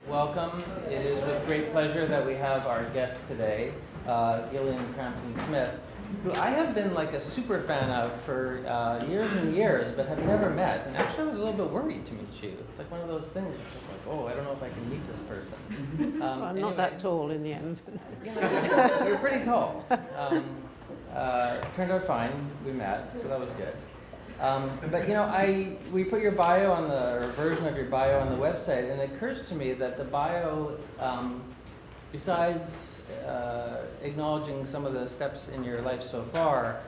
welcome. It is with great pleasure that we have our guest today, Gillian Crampton-Smith, who I have been like a super fan of for years and years, but have never met. And actually, I was a little bit worried to meet you. It's like one of those things. It's just like, oh, I don't know if I can meet this person. Well, I'm not that tall in the end. You're pretty tall. Turned out fine. We met, so that was good. But you know, we put your bio on or version of your bio on the website, and it occurs to me that the bio, besides acknowledging some of the steps in your life so far,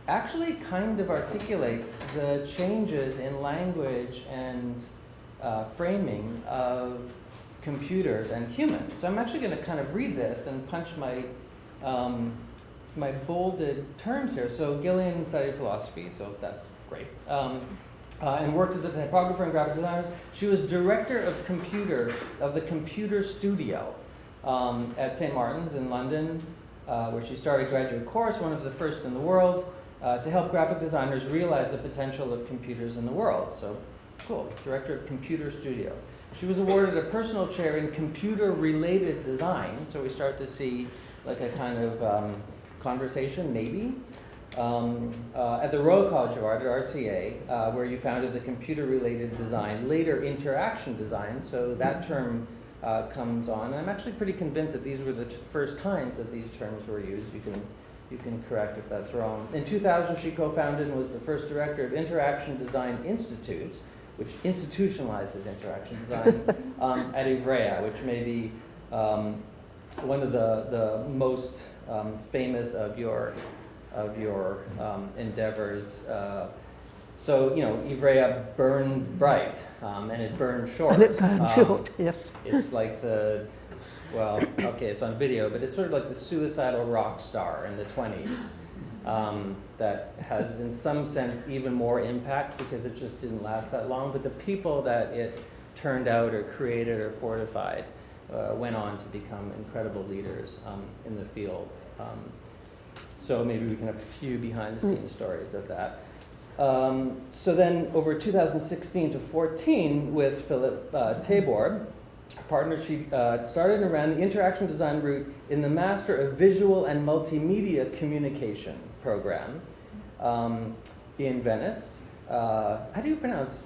actually kind of articulates the changes in language and framing of computers and humans. So I'm actually going to kind of read this and punch my my bolded terms here. So Gillian studied philosophy, so that's great. And worked as a typographer and graphic designer. She was director of computers of the Computer Studio at St. Martin's in London, where she started a graduate course, one of the first in the world, to help graphic designers realize the potential of computers in the world. So, cool. Director of Computer Studio. She was awarded a personal chair in computer-related design. So we start to see like a kind of conversation, maybe. At the Royal College of Art at RCA, where you founded the computer-related design, later interaction design, so that term comes on. And I'm actually pretty convinced that these were the first times that these terms were used. You can correct if that's wrong. In 2000, she co-founded and was the first director of Interaction Design Institute, which institutionalizes interaction design at Ivrea, which may be one of the most famous of your endeavors. So, you know, Ivrea burned bright, and it burned short. And it burned short, yes. It's like well, okay, it's on video, but it's sort of like the suicidal rock star in the 20s that has, in some sense, even more impact because it just didn't last that long. But the people that it turned out or created or fortified went on to become incredible leaders in the field. So maybe we can have a few behind-the-scenes stories of that. So then, over 2016 to 14, with Philip Tabor, partner, she started and ran the interaction design route in the Master of Visual and Multimedia Communication program in Venice. How do you pronounce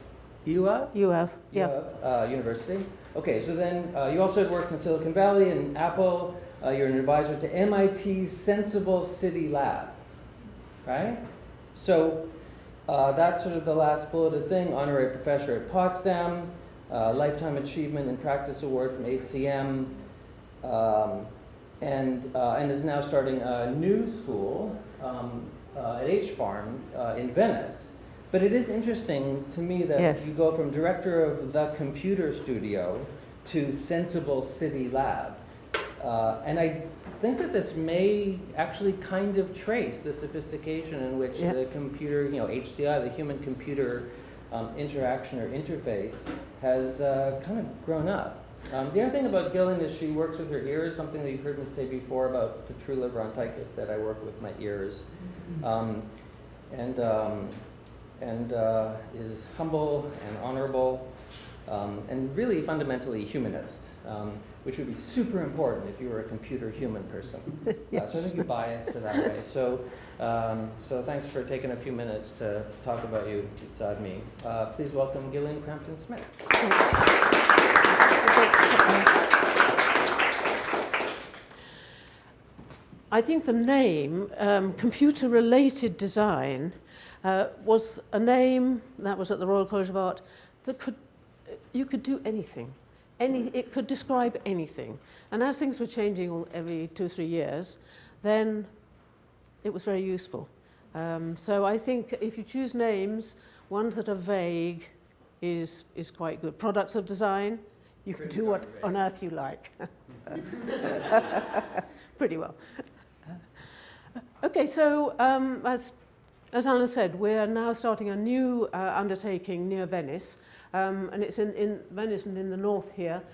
UF? UF, yeah. UF University. Okay, so then you also had worked in Silicon Valley and Apple. You're an advisor to MIT's Sensible City Lab, right? So that's sort of the last bulleted thing. Honorary professor at Potsdam, Lifetime Achievement in Practice Award from ACM, and is now starting a new school at H-Farm in Venice. But it is interesting to me that yes. You go from director of the Computer Studio to Sensible City Lab. And I think that this may actually kind of trace the sophistication in which the computer, you know, HCI, the human-computer interaction or interface, has kind of grown up. The other thing about Gillian is she works with her ears, something that you've heard me say before about Petrula Brontikis, that I work with my ears. And is humble and honorable and really fundamentally humanist. Which would be super important if you were a computer-human person. Yes. So I think you're biased to that way. So thanks for taking a few minutes to talk about you beside me. Please welcome Gillian Crampton-Smith. I think the name, computer-related design, was a name that was at the Royal College of Art that you could do anything. It could describe anything. And as things were changing every 2 or 3 years, then it was very useful. So I think if you choose names, ones that are vague is quite good. Products of design, you can do what on earth you like. Pretty well. Okay, so as Anna said, we're now starting a new undertaking near Venice. And it's in Venice and in the north here,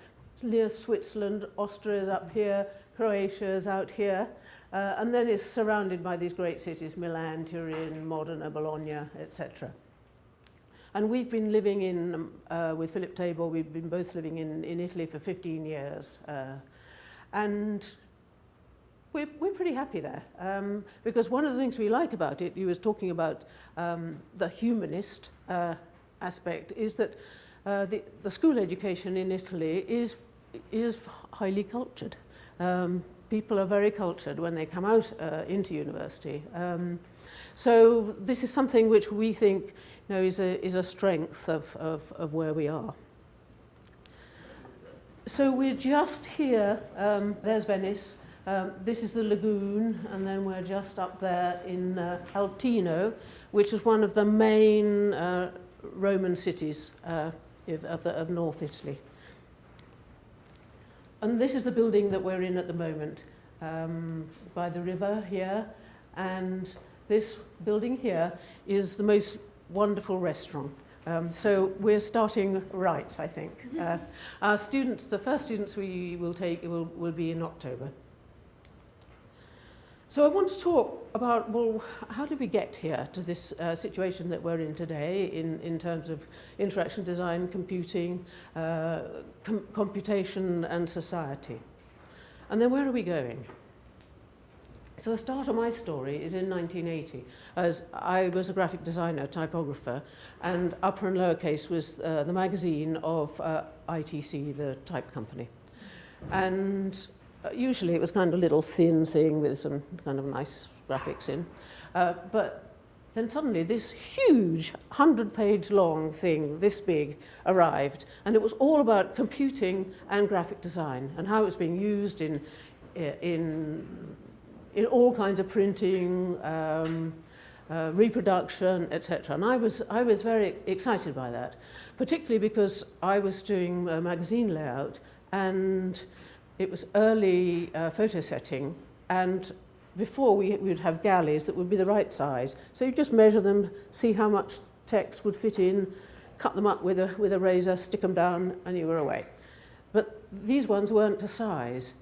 near Switzerland. Austria is up here, Croatia is out here, and then it's surrounded by these great cities, Milan, Turin, Modena, Bologna, etc. And we've been living in, with Philip Tabor, we've been both living in Italy for 15 years. And we're pretty happy there. Because one of the things we like about it, you was talking about the humanist aspect, is that the school education in Italy is highly cultured. People are very cultured when they come out into university. So this is something which we think, is a strength of where we are. So we're just here. There's Venice. This is the lagoon, and then we're just up there in Altino, which is one of the main Roman cities of North Italy. And this is the building that we're in at the moment, by the river here. And this building here is the most wonderful restaurant. So we're starting right, I think. Our students, the first students we will take will be in October. So I want to talk about, well, how did we get here to this situation that we're in today in terms of interaction design, computing, computation and society? And then where are we going? So the start of my story is in 1980, as I was a graphic designer, typographer, and upper and lowercase was the magazine of ITC, the type company. And usually it was kind of a little thin thing with some kind of nice graphics in. But then suddenly this huge 100-page long thing, this big, arrived. And it was all about computing and graphic design and how it was being used in all kinds of printing, reproduction, etc. And I was very excited by that, particularly because I was doing magazine layout, and it was early photo setting, and before we would have galleys that would be the right size. So you just measure them, see how much text would fit in, cut them up with a razor, stick them down, and you were away. But these ones weren't to size.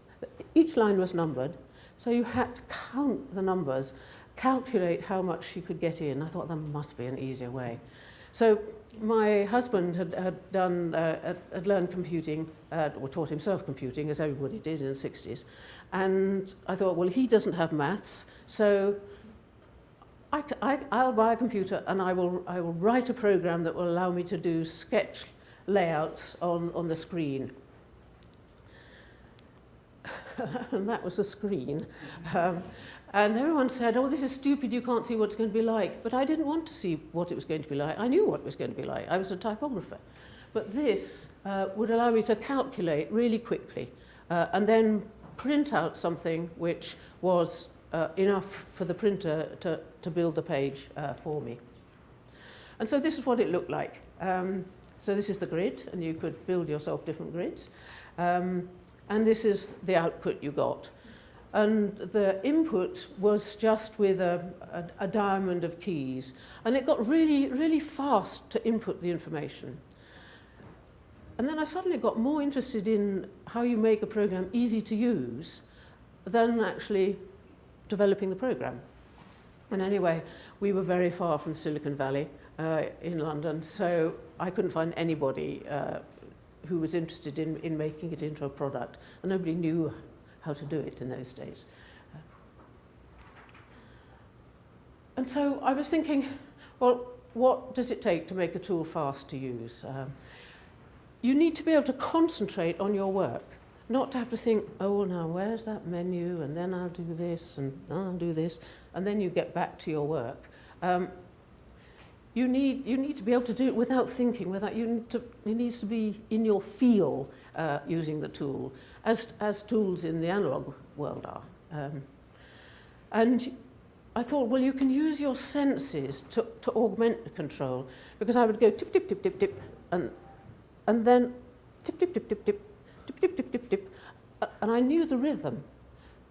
Each line was numbered, so you had to count the numbers, calculate how much you could get in. I thought there must be an easier way. So my husband had learned computing, or taught himself computing, as everybody did in the 60s. And I thought, well, he doesn't have maths, so I'll buy a computer and I will write a program that will allow me to do sketch layouts on the screen. And that was the screen. And everyone said, oh, this is stupid, you can't see what it's going to be like. But I didn't want to see what it was going to be like. I knew what it was going to be like. I was a typographer. But this would allow me to calculate really quickly and then print out something which was enough for the printer to build the page for me. And so this is what it looked like. So this is the grid, and you could build yourself different grids. And this is the output you got. And the input was just with a diamond of keys. And it got really, really fast to input the information. And then I suddenly got more interested in how you make a program easy to use than actually developing the program. And anyway, we were very far from Silicon Valley in London, so I couldn't find anybody who was interested in making it into a product. And nobody knew how to do it in those days. And so I was thinking, well, what does it take to make a tool fast to use? You need to be able to concentrate on your work, not to have to think, oh, well, now, where's that menu? And then I'll do this, and I'll do this, and then you get back to your work. You need to be able to do it without thinking, it needs to be in your feel using the tool, as tools in the analog world are. And I thought, well, you can use your senses to augment the control, because I would go tip, tip, tip, tip, tip, and then tip, tip, tip, tip, tip, tip, tip, tip, tip, tip, and I knew the rhythm.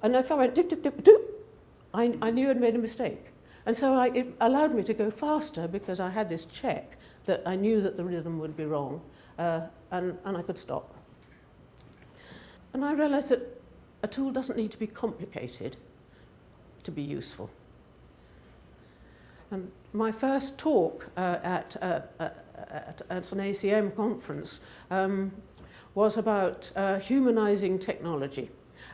And if I went tip, tip, tip, tip, I knew I'd made a mistake. And so it allowed me to go faster because I had this check that I knew that the rhythm would be wrong, and I could stop. And I realized that a tool doesn't need to be complicated to be useful. And my first talk at at an ACM conference was about humanizing technology.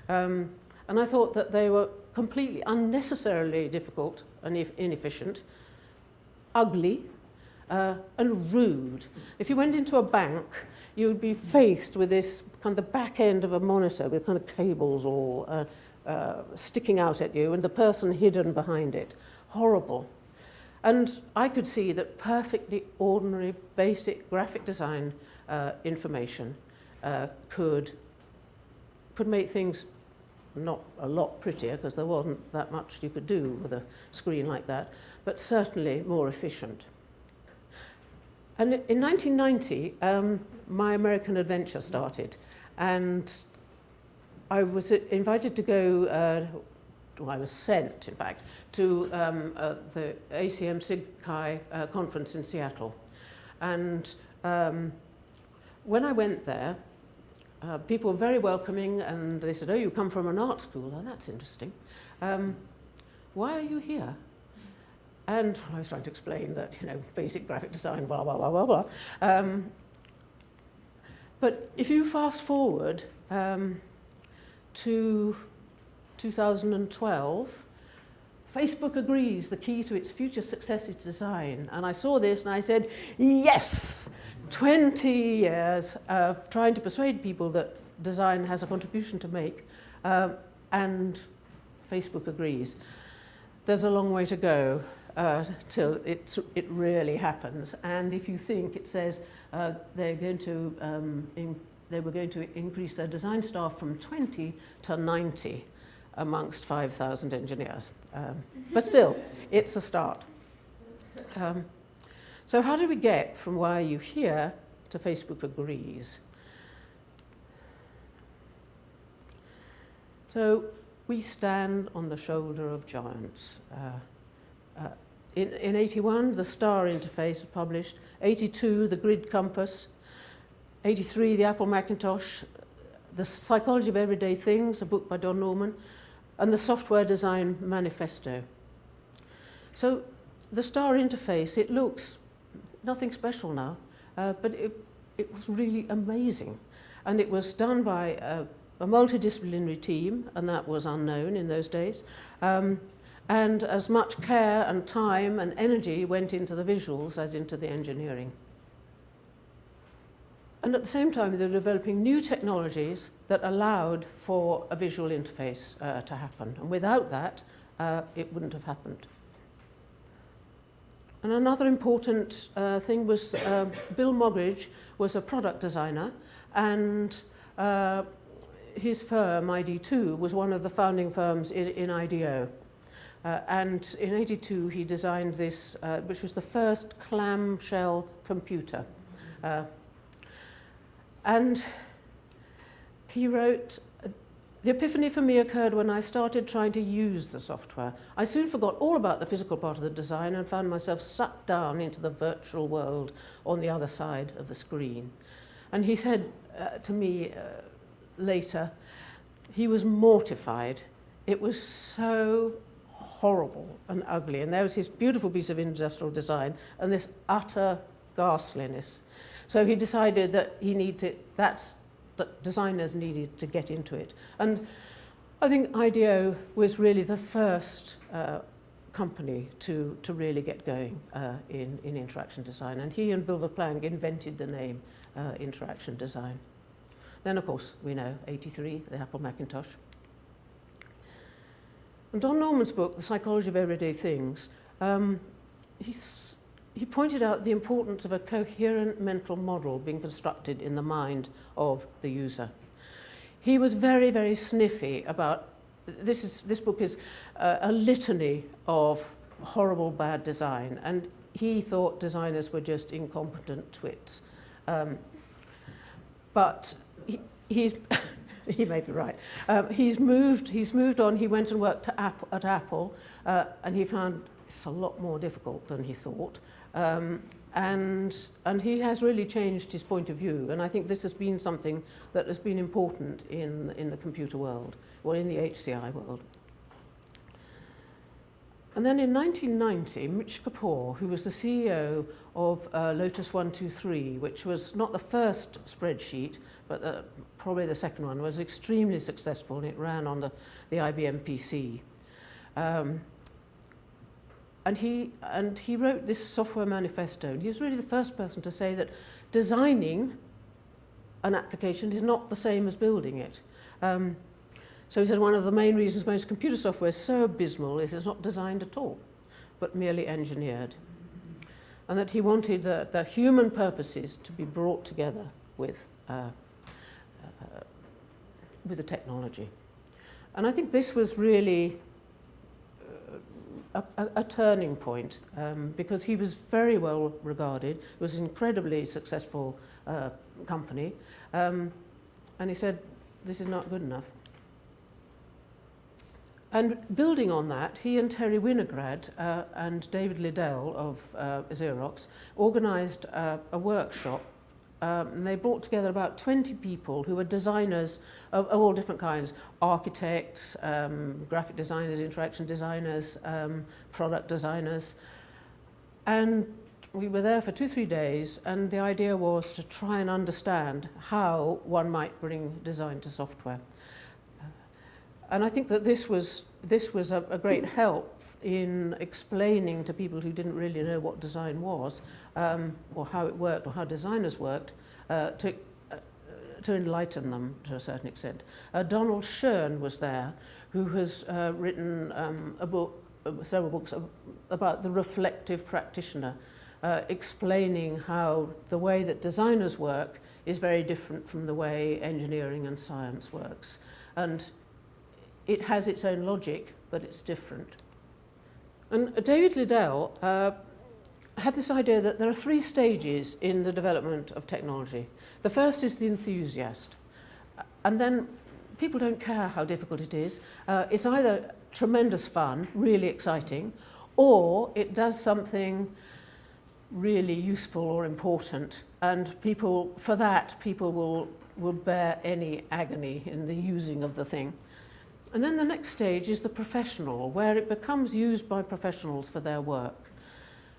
And I thought that they were completely unnecessarily difficult and inefficient, ugly, and rude. If you went into a bank, you would be faced with this kind of the back end of a monitor with kind of cables all sticking out at you and the person hidden behind it. Horrible. And I could see that perfectly ordinary, basic graphic design information could make things not a lot prettier, because there wasn't that much you could do with a screen like that, but certainly more efficient. And in 1990, my American adventure started, and I was invited to go, I was sent, in fact, to the ACM SIGCHI conference in Seattle. And when I went there, people were very welcoming, and they said, "Oh, you come from an art school? Oh, that's interesting. Why are you here?" And I was trying to explain that, basic graphic design, blah, blah, blah, blah, blah. But if you fast forward to 2012, Facebook agrees the key to its future success is design. And I saw this and I said, yes, 20 years of trying to persuade people that design has a contribution to make, and Facebook agrees. There's a long way to go till it really happens. And if you think it says they were going to increase their design staff from 20 to 90 amongst 5,000 engineers. But still, it's a start. So how do we get from why are you here to Facebook agrees? So we stand on the shoulder of giants. In 81, the STAR interface was published. 82, the Grid Compass. 83, the Apple Macintosh. The Psychology of Everyday Things, a book by Don Norman. And the Software Design Manifesto. So the STAR interface, it looks nothing special now, but it was really amazing. And it was done by a multidisciplinary team, and that was unknown in those days. And as much care and time and energy went into the visuals as into the engineering. And at the same time, they were developing new technologies that allowed for a visual interface to happen. And without that, it wouldn't have happened. And another important thing was Bill Moggridge was a product designer, and his firm, ID2, was one of the founding firms in IDEO. And in 82, he designed this, which was the first clamshell computer. And he wrote, "The epiphany for me occurred when I started trying to use the software. I soon forgot all about the physical part of the design and found myself sucked down into the virtual world on the other side of the screen." And he said to me later, he was mortified. It was so horrible and ugly. And there was this beautiful piece of industrial design and this utter ghastliness. So he decided that that designers needed to get into it. And I think IDEO was really the first company to really get going in interaction design. And he and Bill Verplank invented the name interaction design. Then, of course, we know 83, the Apple Macintosh. And Don Norman's book, The Psychology of Everyday Things, he pointed out the importance of a coherent mental model being constructed in the mind of the user. He was very, very sniffy about, this book is a litany of horrible bad design, and he thought designers were just incompetent twits. But he's he may be right. He's moved on. He went and worked at Apple, and he found it's a lot more difficult than he thought. And he has really changed his point of view. And I think this has been something that has been important in the computer world, or in the HCI world. And then in 1990, Mitch Kapoor, who was the CEO of Lotus 123, which was not the first spreadsheet, but probably the second one, was extremely successful, and it ran on the IBM PC. And he wrote this software manifesto, and he was really the first person to say that designing an application is not the same as building it. So he said one of the main reasons most computer software is so abysmal is it's not designed at all, but merely engineered. And that he wanted the human purposes to be brought together with the technology. And I think this was really a turning point, because he was very well regarded. It was an incredibly successful company. And he said, this is not good enough. And building on that, he and Terry Winograd and David Liddell of Xerox organised a workshop. And they brought together about 20 people who were designers of all different kinds: architects, graphic designers, interaction designers, product designers. And we were there for 2-3 days, and the idea was to try and understand how one might bring design to software. And I think that this was a great help in explaining to people who didn't really know what design was, or how it worked, or how designers worked, to enlighten them to a certain extent. Donald Schoen was there, who has written several books about the reflective practitioner, explaining how the way that designers work is very different from the way engineering and science works. And it has its own logic, but it's different. And David Liddell had this idea that there are 3 stages in the development of technology. The first is the enthusiast. And then people don't care how difficult it is. It's either tremendous fun, really exciting, or it does something really useful or important. And people will bear any agony in the using of the thing. And then the next stage is the professional, where it becomes used by professionals for their work.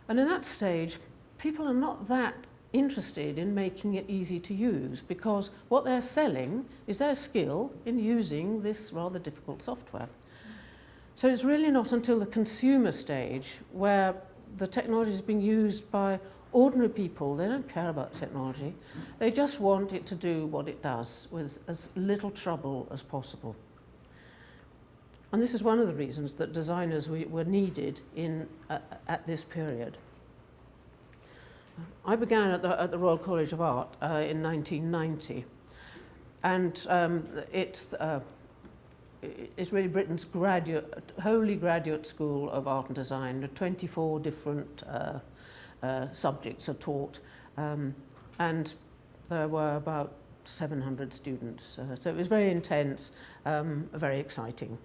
And in that stage, people are not that interested in making it easy to use, because what they're selling is their skill in using this rather difficult software. So it's really not until the consumer stage, where the technology is being used by ordinary people. They don't care about technology. They just want it to do what it does with as little trouble as possible. And this is one of the reasons that designers were needed at this period. I began at the Royal College of Art in 1990, and it's really Britain's wholly graduate school of art and design. 24 different subjects are taught, and there were about 700 students. So it was very intense, very exciting.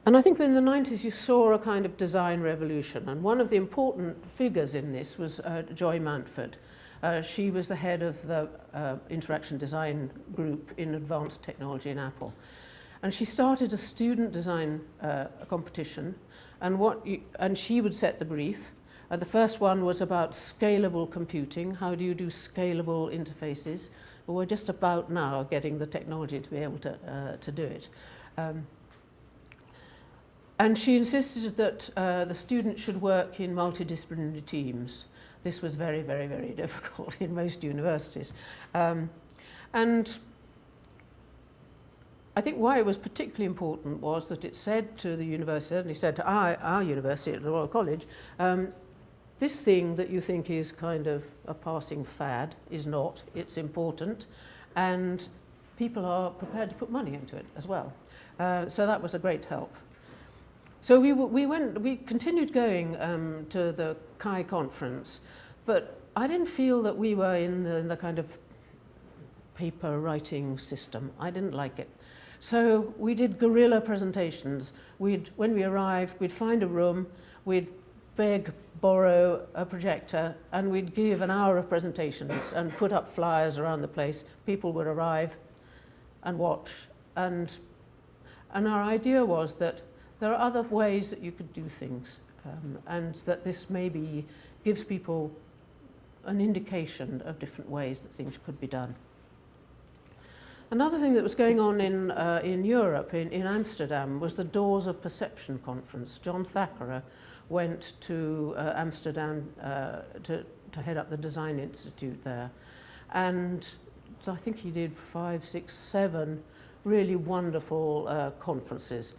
And I think that in the 90s you saw a kind of design revolution, and one of the important figures in this was Joy Mountford. She was the head of the interaction design group in advanced technology in Apple. And she started a student design competition, and she would set the brief. The first one was about scalable computing. How do you do scalable interfaces? Well, we're just about now getting the technology to be able to do it. And she insisted that the students should work in multidisciplinary teams. This was very, very, very difficult in most universities. And I think why it was particularly important was that it said to the university, and it said to our university at the Royal College, this thing that you think is kind of a passing fad is not. It's important, and people are prepared to put money into it as well. So that was a great help. So we continued going to the CHI conference, but I didn't feel that we were in the kind of paper writing system. I didn't like it. So we did guerrilla presentations. When we arrived, we'd find a room, we'd borrow a projector, and we'd give an hour of presentations and put up flyers around the place. People would arrive and watch. And our idea was that there are other ways that you could do things, and that this maybe gives people an indication of different ways that things could be done. Another thing that was going on in Europe, in Amsterdam, was the Doors of Perception conference. John Thackeray went to Amsterdam to head up the Design Institute there. And I think he did 5, 6, 7 really wonderful conferences.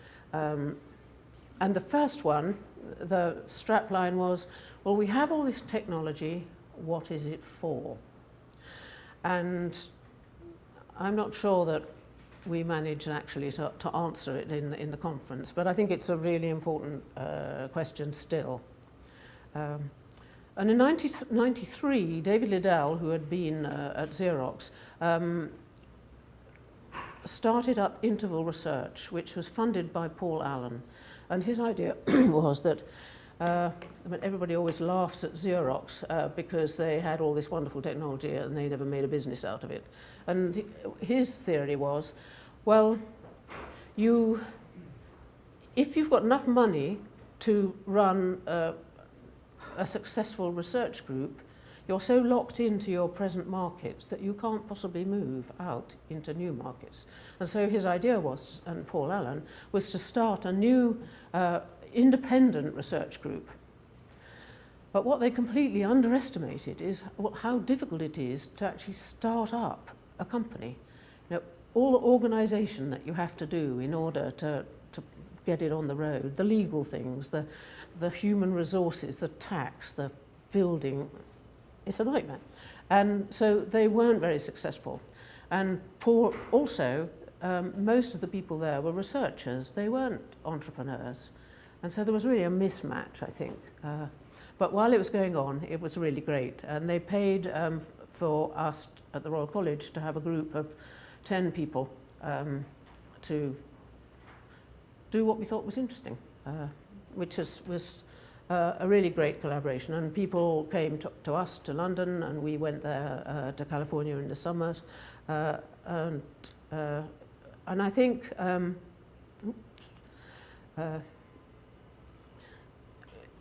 And the first one, the strapline was, well, we have all this technology, what is it for? And I'm not sure that we managed actually to answer it in the conference, but I think it's a really important question still. And in 1993, David Liddell, who had been at Xerox, started up Interval Research, which was funded by Paul Allen. And his idea was that everybody always laughs at Xerox because they had all this wonderful technology and they never made a business out of it. And his theory was, well, if you've got enough money to run a successful research group, you're so locked into your present markets that you can't possibly move out into new markets. And so his idea was, and Paul Allen, was to start a new independent research group. But what they completely underestimated is how difficult it is to actually start up a company. You know, all the organisation that you have to do in order to get it on the road, the legal things, the human resources, the tax, the building, it's a nightmare. And so they weren't very successful. And Paul also, most of the people there were researchers, they weren't entrepreneurs. And so there was really a mismatch, I think. But while it was going on, it was really great. And they paid for us at the Royal College to have a group of 10 people to do what we thought was interesting, which was a really great collaboration. And people came to us, to London, and we went there to California in the summer. And I think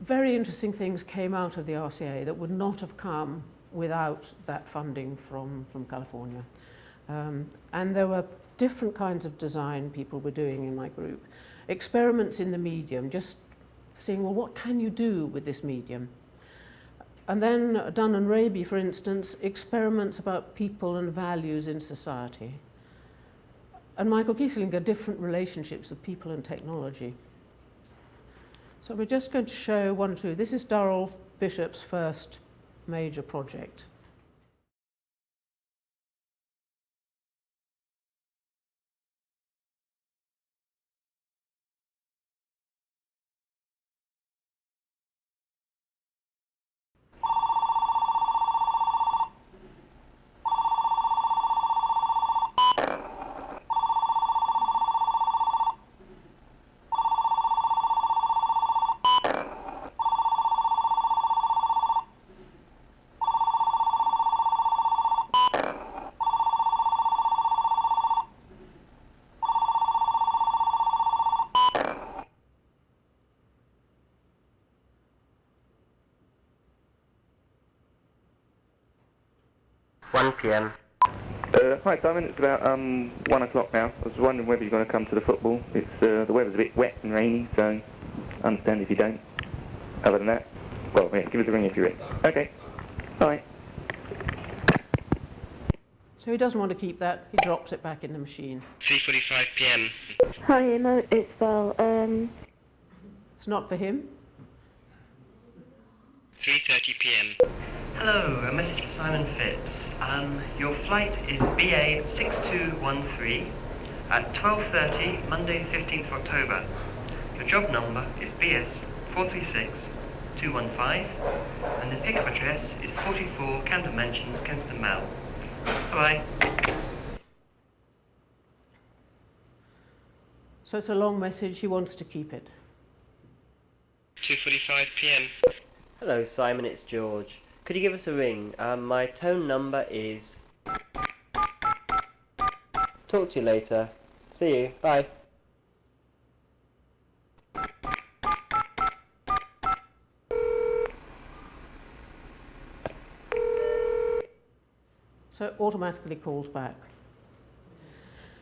very interesting things came out of the RCA that would not have come without that funding from California. And there were different kinds of design people were doing in my group. Experiments in the medium, just seeing, well, what can you do with this medium? And then Dunn and Raby, for instance, experiments about people and values in society. And Michael Kieslinger, different relationships of people and technology. So we're just going to show 1 or 2. This is Durrell Bishop's first major project. PM. Hi Simon, it's about 1 o'clock now. I was wondering whether you're going to come to the football. It's the weather's a bit wet and rainy, so I understand if you don't. Other than that, well, yeah, give us a ring if you're in. Okay, bye. So he doesn't want to keep that, he drops it back in the machine. 3:45 PM. Hi Emma, it's Val. It's not for him. 3:30 PM. Hello, a message for Simon Phipps. Your flight is BA 6213 at 12:30, Monday the 15th of October. Your job number is BS 436215 and the pickup address is 44 Camden Mansions, Kensington Mall. Bye-bye. So it's a long message, he wants to keep it. 2:45 PM. Hello Simon, it's George. Could you give us a ring? My tone number is... Talk to you later. See you. Bye. So it automatically calls back.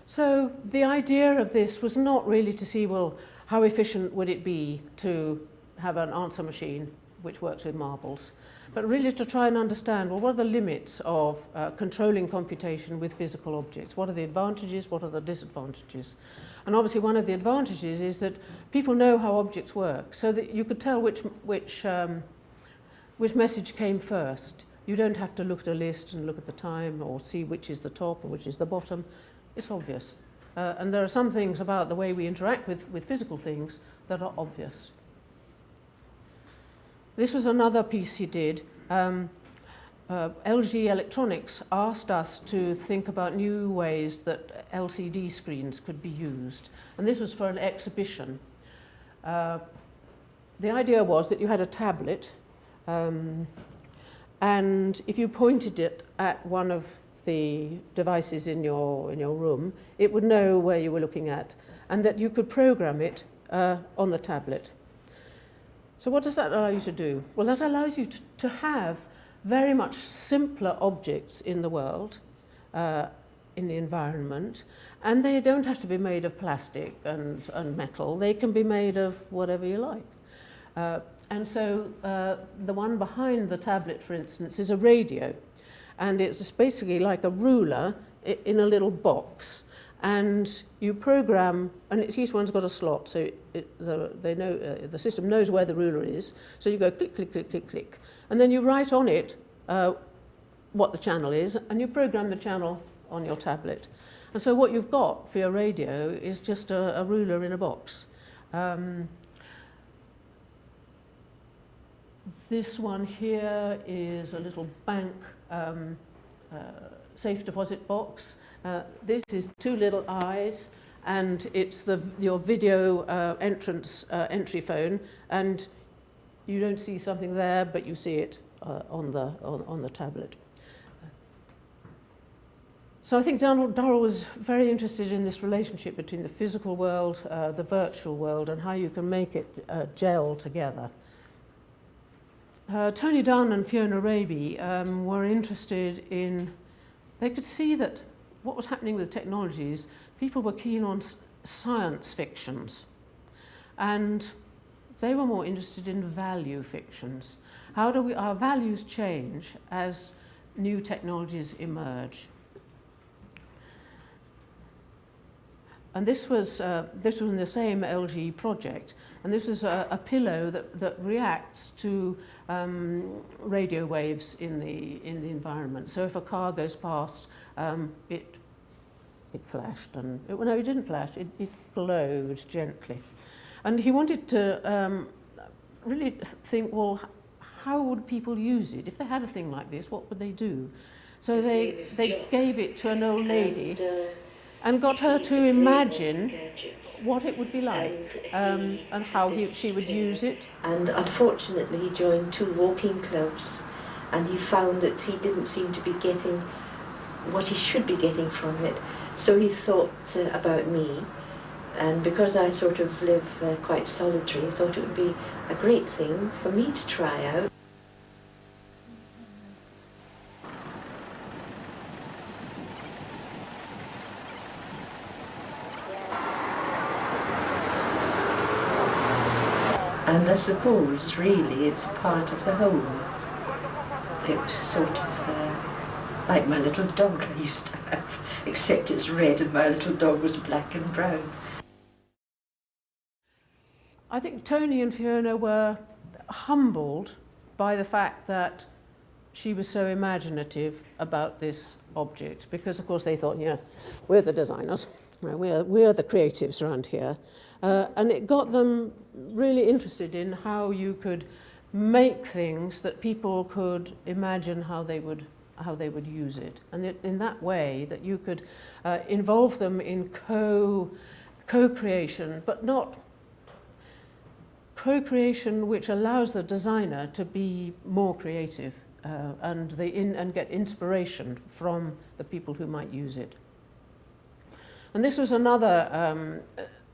So the idea of this was not really to see, well, how efficient would it be to have an answer machine which works with marbles, but really to try and understand, well, what are the limits of controlling computation with physical objects? What are the advantages? What are the disadvantages? And obviously one of the advantages is that people know how objects work, so that you could tell which message came first. You don't have to look at a list and look at the time or see which is the top or which is the bottom. It's obvious. And there are some things about the way we interact with physical things that are obvious. This was another piece he did. LG Electronics asked us to think about new ways that LCD screens could be used. And this was for an exhibition. The idea was that you had a tablet, and if you pointed it at one of the devices in your room, it would know where you were looking at, and that you could program it on the tablet. So what does that allow you to do? Well, that allows you to have very much simpler objects in the world, in the environment, and they don't have to be made of plastic and metal. They can be made of whatever you like. And so the one behind the tablet, for instance, is a radio. And it's just basically like a ruler in a little box. And you program, and each one's got a slot, so the system knows where the ruler is. So you go click, click, click, click, click. And then you write on it what the channel is, and you program the channel on your tablet. And so what you've got for your radio is just a ruler in a box. This one here is a little bank safe deposit box. This is two little eyes, and it's your video entry phone, and you don't see something there, but you see it on the tablet. So I think Durrell was very interested in this relationship between the physical world, the virtual world, and how you can make it gel together. Tony Dunn and Fiona Raby were interested in, they could see that what was happening with technologies, people were keen on science fictions, and they were more interested in value fictions. How do our values change as new technologies emerge? And this was in the same LG project, and this is a pillow that reacts to radio waves in the environment. So if a car goes past, it flashed, and no, it didn't flash. It glowed gently, and he wanted to really think, well, how would people use it if they had a thing like this? What would they do? So they gave it to an old lady. And got her to imagine what it would be like and how she would use it. And unfortunately he joined 2 walking clubs, and he found that he didn't seem to be getting what he should be getting from it. So he thought about me, and because I sort of live quite solitary, he thought it would be a great thing for me to try out. And I suppose, really, it's part of the whole. It's sort of like my little dog I used to have, except it's red and my little dog was black and brown. I think Tony and Fiona were humbled by the fact that she was so imaginative about this object, because of course they thought, yeah, we're the designers, we're the creatives around here. And it got them really interested in how you could make things that people could imagine how they would use it, and in that way that you could involve them in co-creation, but not co-creation which allows the designer to be more creative and get inspiration from the people who might use it. And this was another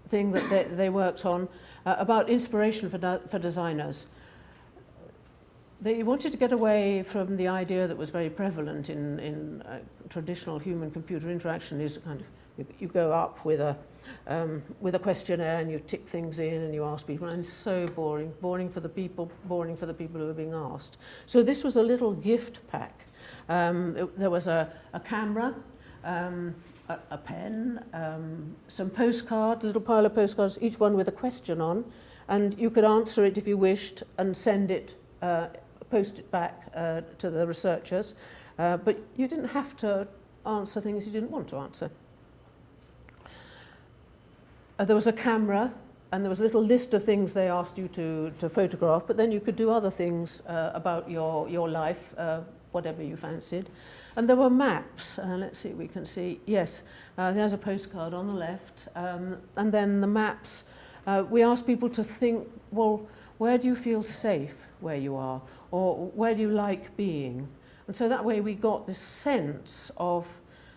thing that they worked on about inspiration for designers. They wanted to get away from the idea that was very prevalent in traditional human-computer interaction, is kind of you go up with a questionnaire and you tick things in and you ask people, and it's so boring for the people who are being asked. So this was a little gift pack. There was a camera, a pen, some postcards, a little pile of postcards, each one with a question on, and you could answer it if you wished and send it, post it back to the researchers, but you didn't have to answer things you didn't want to answer. There was a camera, and there was a little list of things they asked you to photograph, but then you could do other things about your life, whatever you fancied. And there were maps. Let's see if we can see. Yes, there's a postcard on the left. And then the maps, we asked people to think, well, where do you feel safe where you are? Or where do you like being? And so that way we got this sense of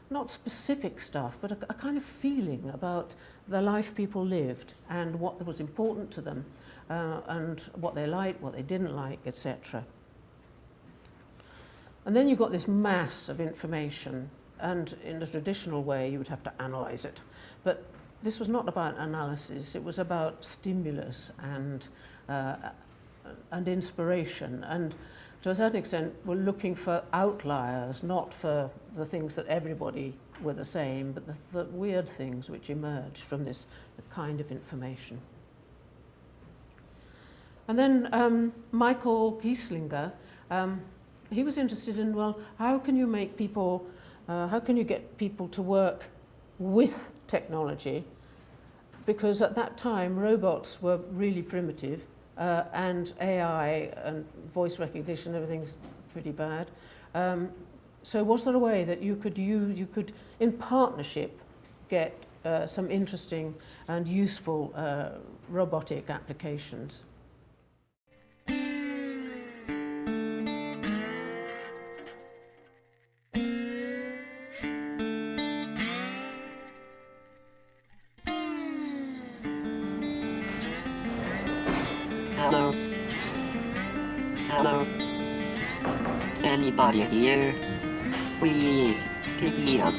not specific stuff, but a kind of feeling about the life people lived and what was important to them, and what they liked, what they didn't like, etc. And then you got this mass of information, and in the traditional way you would have to analyze it. But this was not about analysis, it was about stimulus and inspiration. And to a certain extent, we're looking for outliers, not for the things that everybody were the same, but the weird things which emerged from this kind of information. And then Michael Gieslinger, he was interested in, well, how can you make people, how can you get people to work with technology? Because at that time, robots were really primitive, and AI and voice recognition, everything's pretty bad. So was there a way that you could in partnership, get some interesting and useful robotic applications? Hello? Hello? Anybody here? Please, pick me up.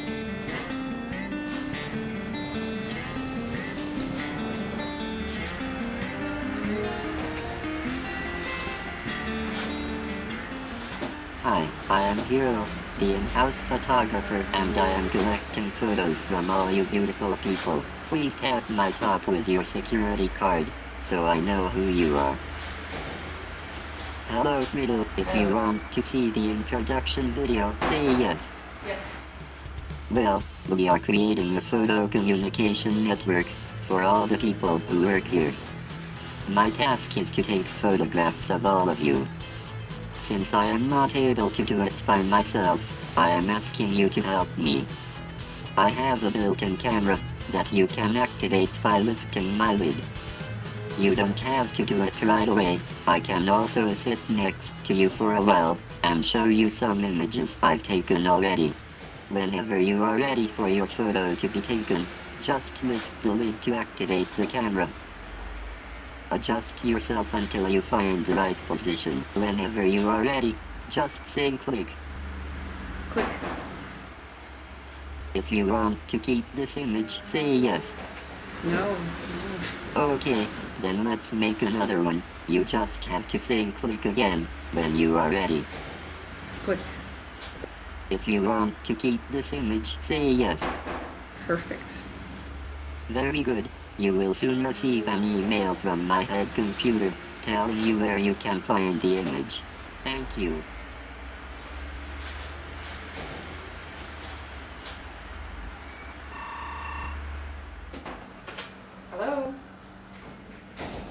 Hi, I am Hero, the in-house photographer, and I am collecting photos from all you beautiful people. Please tap my top with your security card, so I know who you are. Hello, Riddle. If you want to see the introduction video, say yes. Yes. Well, we are creating a photo communication network for all the people who work here. My task is to take photographs of all of you. Since I am not able to do it by myself, I am asking you to help me. I have a built-in camera that you can activate by lifting my lid. You don't have to do it right away. I can also sit next to you for a while and show you some images I've taken already. Whenever you are ready for your photo to be taken, just lift the lid to activate the camera. Adjust yourself until you find the right position. Whenever you are ready, just say click. Click. If you want to keep this image, say yes. No. Okay, then let's make another one. You just have to say click again when you are ready. Click. If you want to keep this image, say yes. Perfect. Very good. You will soon receive an email from my head computer telling you where you can find the image. Thank you. Hello?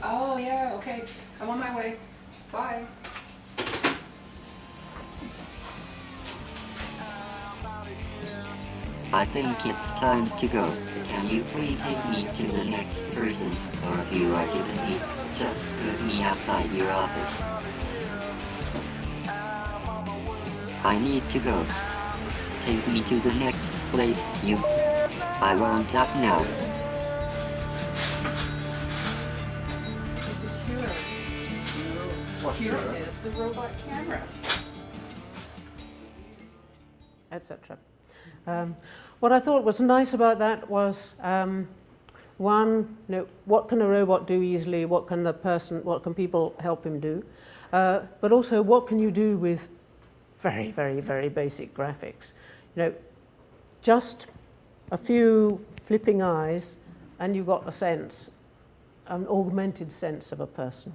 Oh, yeah, okay. I'm on my way. Bye. I think it's time to go. Can you please take me to the next person? Or if you are too busy, just put me outside your office. I need to go. Take me to the next place, you... I want that now. This is Hero. Hero is the robot camera, etc. What I thought was nice about that was one, what can a robot do easily? What can people help him do? But also, what can you do with very, very, very basic graphics? Just a few flipping eyes, and you've got a sense, an augmented sense of a person.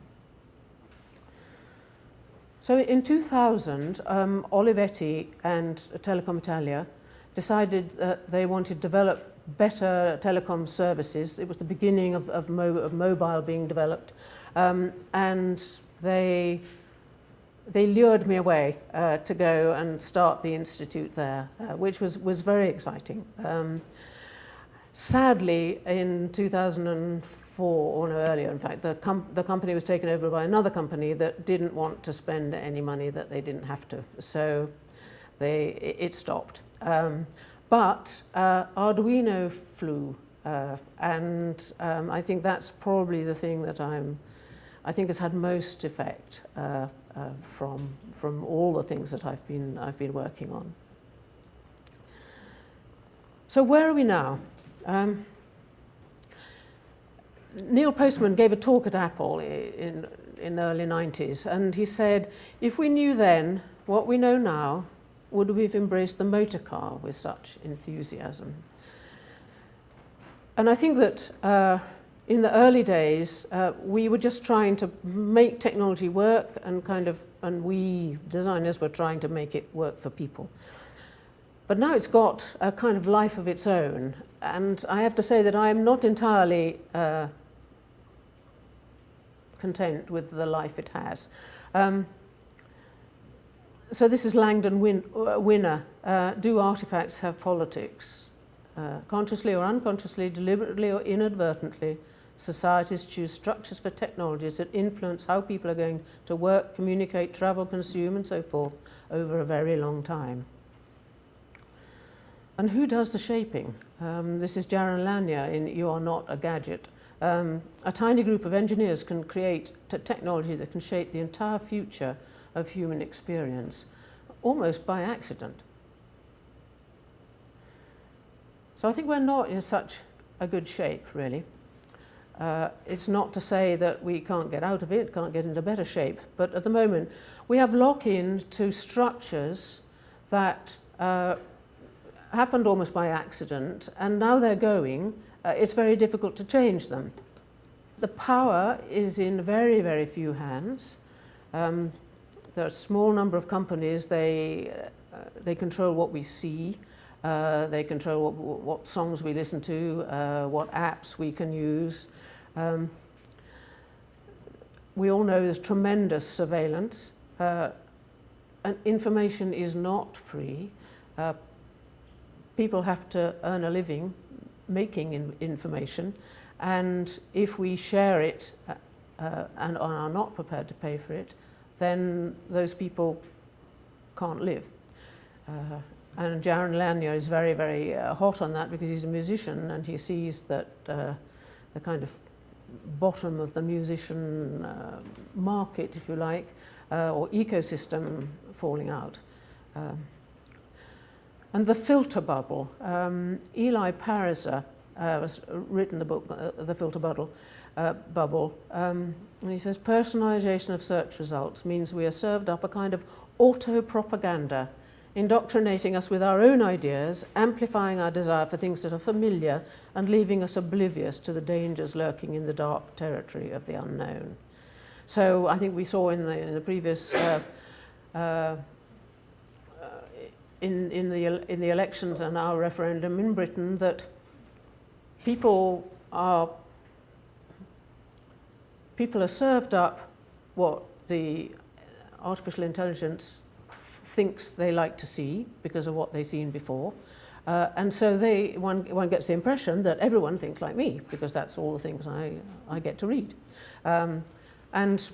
So in 2000, Olivetti and Telecom Italia decided that they wanted to develop better telecom services. It was the beginning of mobile being developed, and they lured me away to go and start the institute there, which was very exciting. Sadly, in 2004, or no, earlier in fact, the company was taken over by another company that didn't want to spend any money that they didn't have to, so it stopped. But Arduino flew, and I think that's probably the thing that I think has had most effect from all the things that I've been working on. So where are we now? Neil Postman gave a talk at Apple in the early 90s, and he said, if we knew then what we know now, would we have embraced the motor car with such enthusiasm? And I think that in the early days, we were just trying to make technology work, and we designers were trying to make it work for people. But now it's got a kind of life of its own, and I have to say that I am not entirely content with the life it has. So this is Langdon Winner. Do artifacts have politics? Consciously or unconsciously, deliberately or inadvertently, societies choose structures for technologies that influence how people are going to work, communicate, travel, consume, and so forth over a very long time. And who does the shaping? This is Jaron Lanier in You Are Not a Gadget. A tiny group of engineers can create technology that can shape the entire future of human experience, almost by accident. So I think we're not in such a good shape, really. It's not to say that we can't get out of it, can't get into better shape, but at the moment we have lock-in to structures that happened almost by accident, and now they're going. It's very difficult to change them. The power is in very, very few hands. There are a small number of companies. They control what we see. They control what songs we listen to, what apps we can use. We all know there's tremendous surveillance. And information is not free. People have to earn a living making information, and if we share it and are not prepared to pay for it, then those people can't live. And Jaron Lanier is very, very hot on that because he's a musician, and he sees that the kind of bottom of the musician market, if you like, or ecosystem falling out. And the filter bubble. Eli Pariser has written the book, The Filter Bubble. And he says, personalization of search results means we are served up a kind of auto-propaganda, indoctrinating us with our own ideas, amplifying our desire for things that are familiar, and leaving us oblivious to the dangers lurking in the dark territory of the unknown. So I think we saw in the previous in the elections and our referendum in Britain that people are served up what the artificial intelligence thinks they like to see because of what they've seen before, and so one gets the impression that everyone thinks like me because that's all the things I get to read, and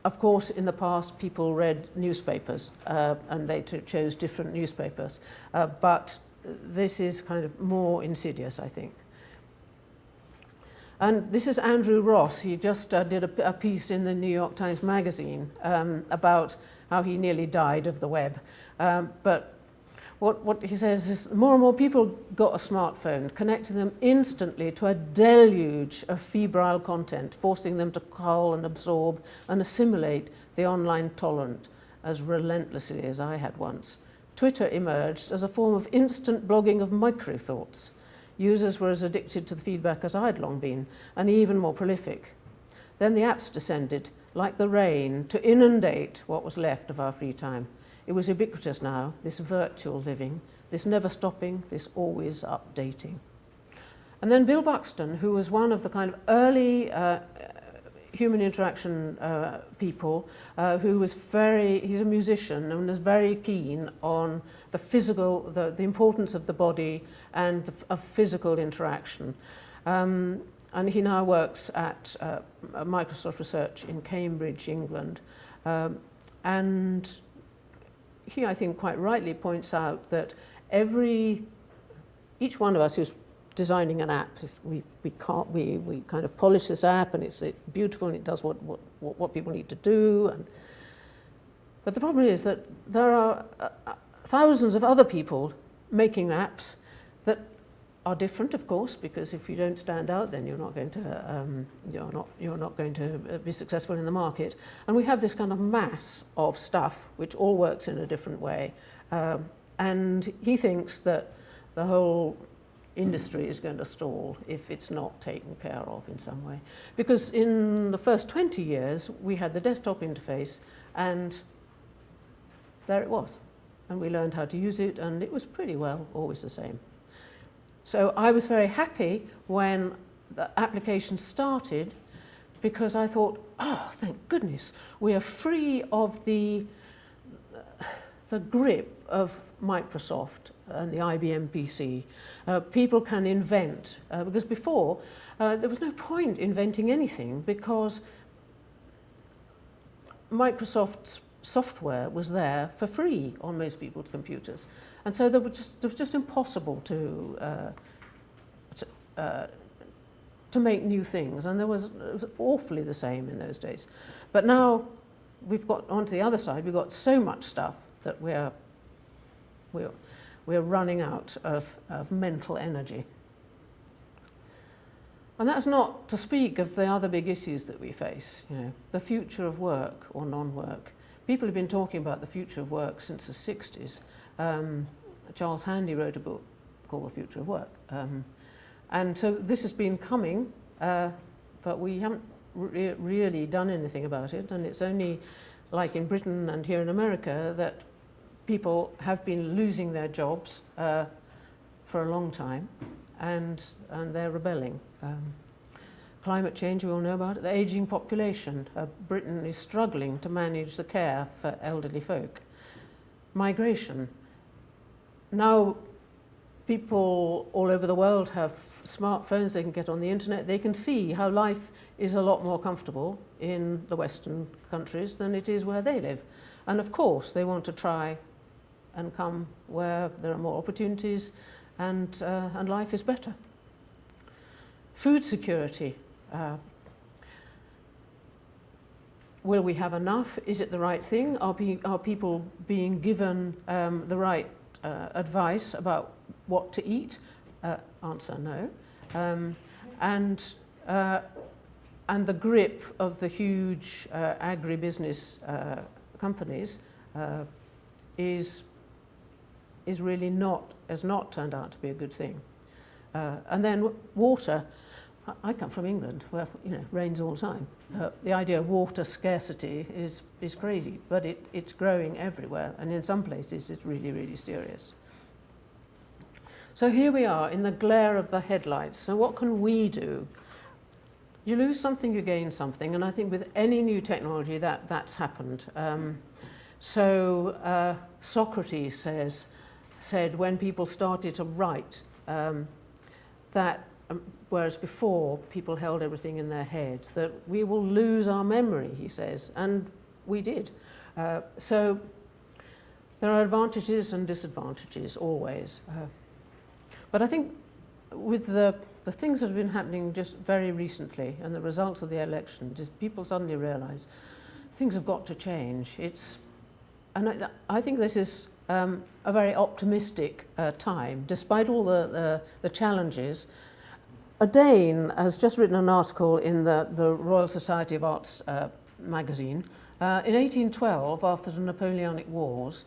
of course, in the past, people read newspapers, and they chose different newspapers. But this is kind of more insidious, I think. And this is Andrew Ross. He just did a piece in the New York Times Magazine about how he nearly died of the web. But what he says is more and more people got a smartphone, connecting them instantly to a deluge of febrile content, forcing them to cull and absorb and assimilate the online torrent as relentlessly as I had once. Twitter emerged as a form of instant blogging of micro-thoughts. Users were as addicted to the feedback as I'd long been, and even more prolific. Then the apps descended, like the rain, to inundate what was left of our free time. It was ubiquitous now, this virtual living, this never stopping, this always updating. And then Bill Buxton, who was one of the kind of early human interaction people, who was he's a musician and was very keen on the physical, the importance of the body and of physical interaction. And he now works at Microsoft Research in Cambridge, England. And he, I think, quite rightly points out that each one of us who's designing an app, we kind of polish this app and it's beautiful and it does what people need to do. But the problem is that there are thousands of other people making apps that are different, of course, because if you don't stand out, then you're not going to be successful in the market. And we have this kind of mass of stuff which all works in a different way. And he thinks that the whole industry is going to stall if it's not taken care of in some way. Because in the first 20 years, we had the desktop interface, and there it was. And we learned how to use it, and it was pretty well always the same. So I was very happy when the application started, because I thought, oh, thank goodness, we are free of the grip of Microsoft and the IBM PC. People can invent, because before there was no point inventing anything, because Microsoft's software was there for free on most people's computers. And so it was just impossible to make new things, and it was awfully the same in those days. But now we've got onto the other side. We've got so much stuff that we're running out of mental energy. And that's not to speak of the other big issues that we face. You know, the future of work or non-work. People have been talking about the future of work since the 60s. Charles Handy wrote a book called The Future of Work. And so this has been coming, but we haven't really done anything about it. And it's only like in Britain and here in America that people have been losing their jobs for a long time, and they're rebelling. Climate change, we all know about it. The ageing population. Britain is struggling to manage the care for elderly folk. Migration. Now people all over the world have smartphones, they can get on the internet, they can see how life is a lot more comfortable in the Western countries than it is where they live. And of course they want to try and come where there are more opportunities and life is better. Food security. Will we have enough? Is it the right thing? Are people being given the right advice about what to eat? Answer no. And the grip of the huge agribusiness companies is really has not turned out to be a good thing. And then water. I come from England, where rains all the time. The idea of water scarcity is crazy, but it's growing everywhere, and in some places it's really, really serious. So here we are in the glare of the headlights. So what can we do? You lose something, you gain something, and I think with any new technology that's happened. Socrates said when people started to write that. Whereas before, people held everything in their head, that we will lose our memory, he says, and we did. So there are advantages and disadvantages always. But I think with the the things that have been happening just very recently and the results of the election, just people suddenly realise things have got to change. And I think this is a very optimistic time, despite all the challenges. A Dane has just written an article in the Royal Society of Arts magazine. In 1812, after the Napoleonic Wars,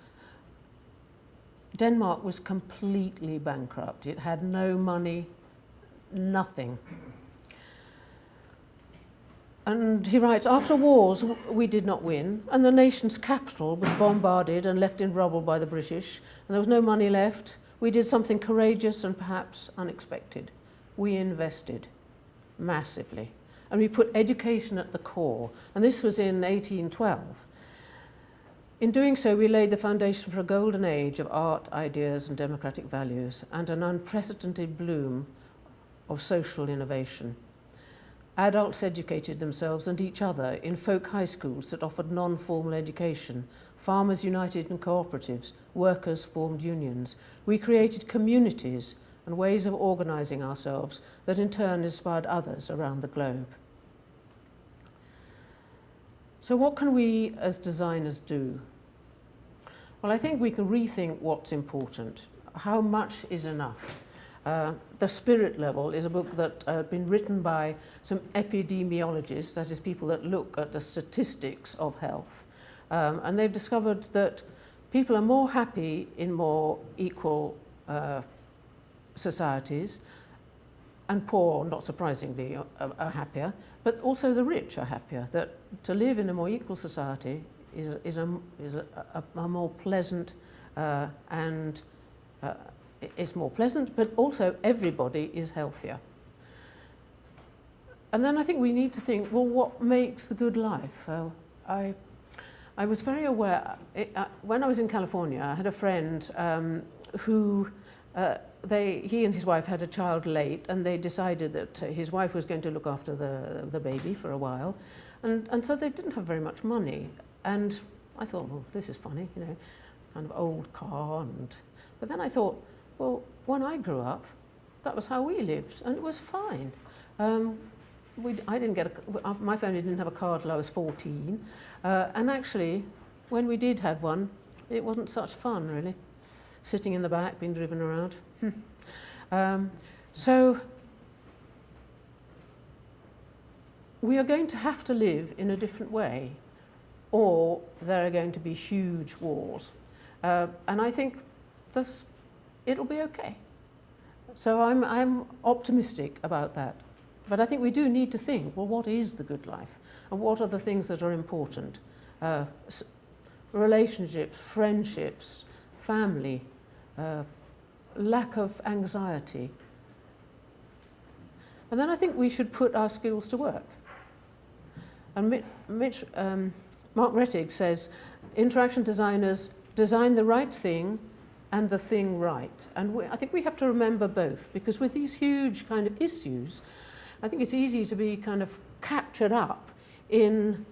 Denmark was completely bankrupt. It had no money, nothing. And he writes, after wars, we did not win, and the nation's capital was bombarded and left in rubble by the British, and there was no money left. We did something courageous and perhaps unexpected. We invested massively, and we put education at the core, and this was in 1812. In doing so, we laid the foundation for a golden age of art, ideas, and democratic values, and an unprecedented bloom of social innovation. Adults educated themselves and each other in folk high schools that offered non-formal education. Farmers united in cooperatives. Workers formed unions. We created communities and ways of organising ourselves that in turn inspired others around the globe. So what can we as designers do? Well, I think we can rethink what's important. How much is enough? The Spirit Level is a book that has been written by some epidemiologists, that is people that look at the statistics of health. And they've discovered that people are more happy in more equal societies, and poor, not surprisingly, are happier, but also the rich are happier. That to live in a more equal society is a more pleasant and it's more pleasant, but also everybody is healthier. And then I think we need to think, well, what makes the good life? I was very aware, when I was in California, I had a friend who, he and his wife had a child late, and they decided that his wife was going to look after the baby for a while, and so they didn't have very much money. And I thought, well, this is funny, you know, kind of old car, but then I thought, well, when I grew up, that was how we lived, and it was fine. I didn't get my family didn't have a car till I was 14, and actually, when we did have one, it wasn't such fun, really. Sitting in the back, being driven around. So we are going to have to live in a different way, or there are going to be huge wars, and I think it'll be okay. So I'm optimistic about that. But I think we do need to think, well, what is the good life? And what are the things that are important? Relationships, friendships, family, lack of anxiety. And then I think we should put our skills to work. And Mark Rettig says, interaction designers design the right thing and the thing right. And I think we have to remember both, because with these huge kind of issues, I think it's easy to be kind of captured up in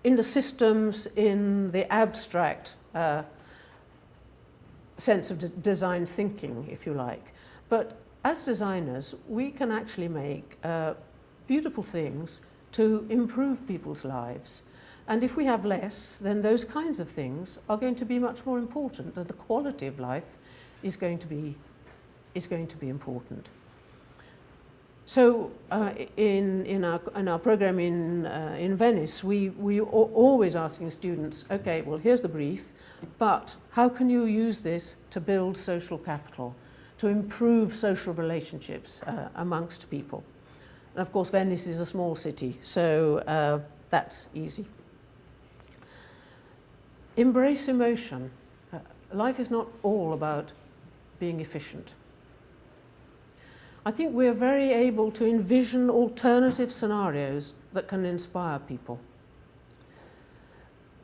the systems, in the abstract sense of design thinking, if you like. But as designers, we can actually make beautiful things to improve people's lives. And if we have less, then those kinds of things are going to be much more important, and the quality of life is going to be important. So in our program in Venice, we are always asking students, okay, well, here's the brief, but how can you use this to build social capital, to improve social relationships amongst people? And of course, Venice is a small city, so that's easy. Embrace emotion. Life is not all about being efficient. I think we're very able to envision alternative scenarios that can inspire people.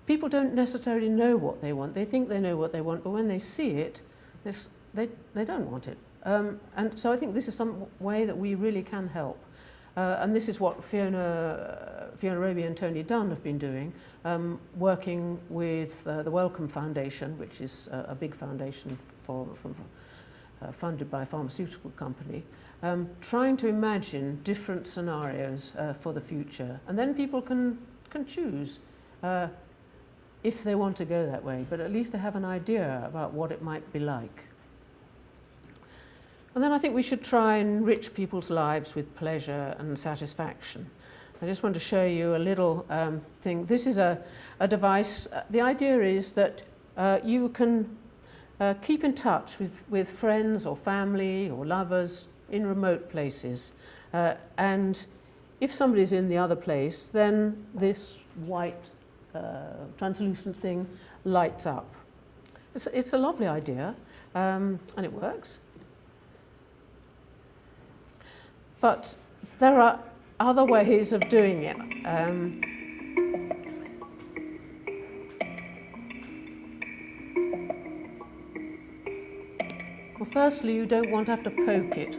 People don't necessarily know what they want. They think they know what they want, but when they see it, they don't want it. And so I think this is some way that we really can help. And this is what Fiona Roby and Tony Dunn have been doing, working with the Wellcome Foundation, which is a big foundation funded by a pharmaceutical company, trying to imagine different scenarios for the future. And then people can choose if they want to go that way, but at least they have an idea about what it might be like. And then I think we should try and enrich people's lives with pleasure and satisfaction. I just want to show you a little thing. This is a device. The idea is that you can keep in touch with friends or family or lovers in remote places. And if somebody's in the other place, then this white translucent thing lights up. It's a lovely idea, and it works. But there are other ways of doing it. Well, firstly, you don't want to have to poke it.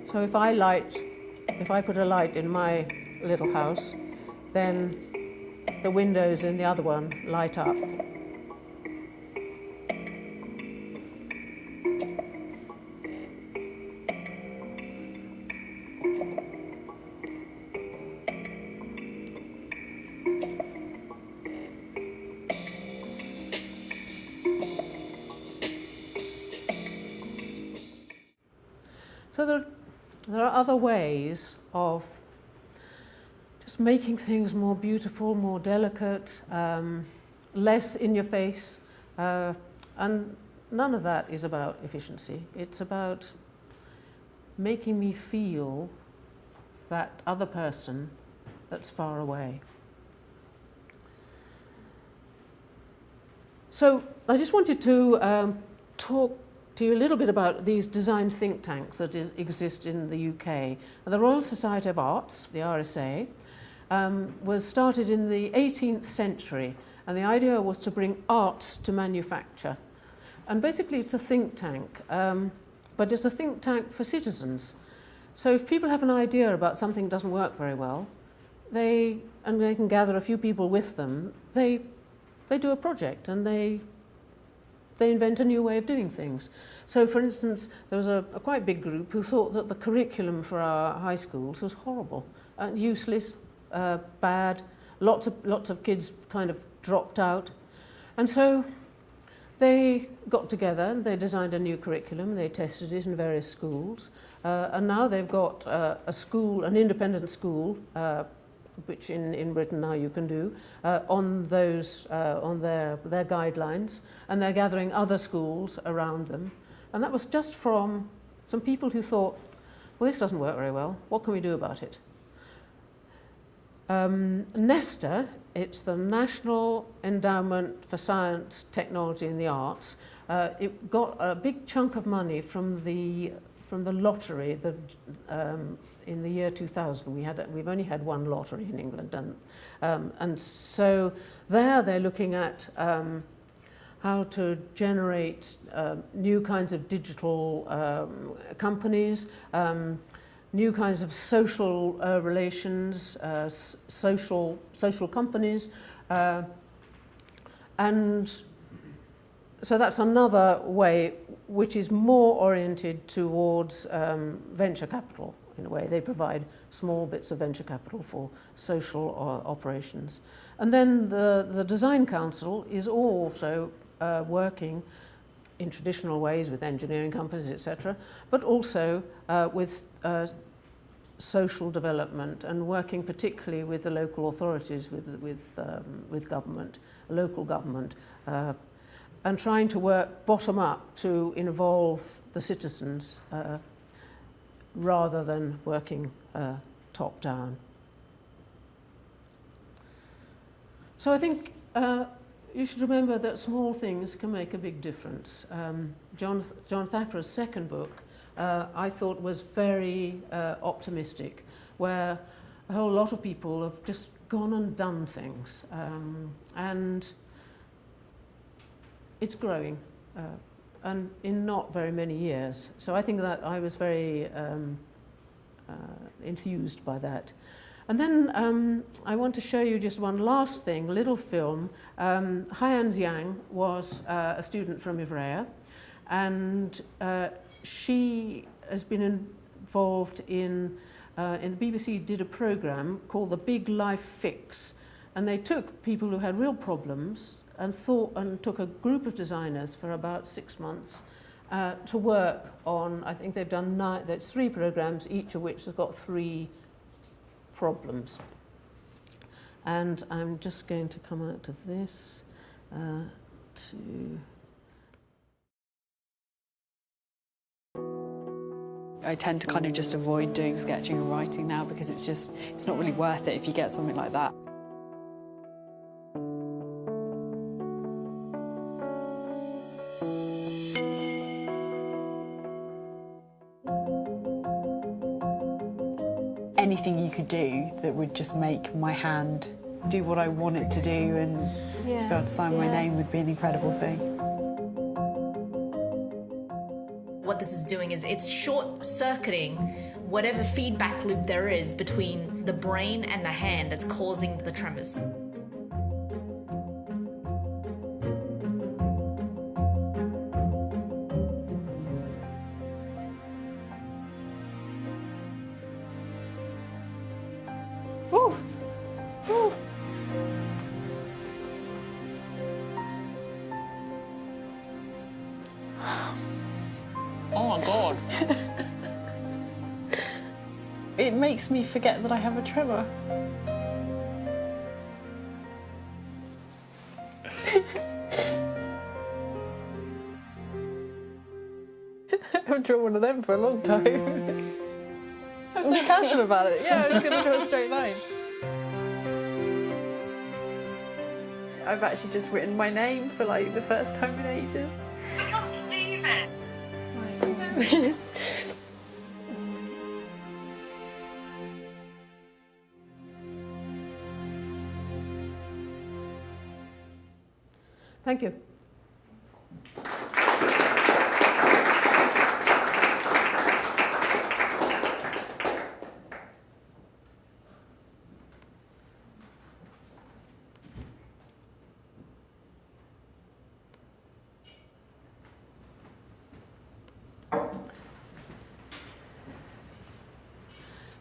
So if I put a light in my little house, then the windows in the other one light up. So there are other ways of just making things more beautiful, more delicate, less in your face, and none of that is about efficiency. It's about making me feel that other person that's far away. So I just wanted to talk to you a little bit about these design think tanks that exist in the UK. The Royal Society of Arts, the RSA, was started in the 18th century, and the idea was to bring arts to manufacture. And basically it's a think tank, but it's a think tank for citizens. So if people have an idea about something that doesn't work very well, they can gather a few people with them, they do a project and they invent a new way of doing things. So for instance, there was a quite big group who thought that the curriculum for our high schools was horrible, useless, bad, lots of kids kind of dropped out. And so they got together and they designed a new curriculum, they tested it in various schools, and now they've got a school, an independent school, which in Britain now you can do, on their guidelines, and they're gathering other schools around them. And that was just from some people who thought, well, this doesn't work very well, what can we do about it? Nesta, it's the National Endowment for Science, Technology and the Arts. It got a big chunk of money from the lottery, in the year 2000. We've only had one lottery in England, and so they're looking at how to generate new kinds of digital companies, new kinds of social relations, social companies, and so that's another way which is more oriented towards venture capital. In a way, they provide small bits of venture capital for social operations. And then the Design Council is also working in traditional ways with engineering companies, etc., but also with social development and working particularly with the local authorities, with government, local government, and trying to work bottom up to involve the citizens rather than working top down. So I think you should remember that small things can make a big difference. John Thackeray's second book, I thought, was very optimistic, where a whole lot of people have just gone and done things, and it's growing, and in not very many years. So I think that I was very enthused by that. And then I want to show you just one last thing, a little film. Haiyan Zhang was a student from Ivrea, and she has been involved in the BBC did a program called The Big Life Fix, and they took people who had real problems and took a group of designers for about 6 months to work on, I think they've done there's 3 programs, each of which has got 3 problems. And I'm just going to come out of this I tend to kind of just avoid doing sketching and writing now because it's not really worth it if you get something like that. Anything you could do that would just make my hand do what I want it to do and to be able to sign my name would be an incredible thing. What this is doing is it's short-circuiting whatever feedback loop there is between the brain and the hand that's causing the tremors. Ooh. Ooh. Oh my God. It makes me forget that I have a tremor. I haven't drawn one of them for a long time. I'm so casual about it. Yeah, I'm just going to draw a straight line. I've actually just written my name for like the first time in ages. I can't believe it. Thank you.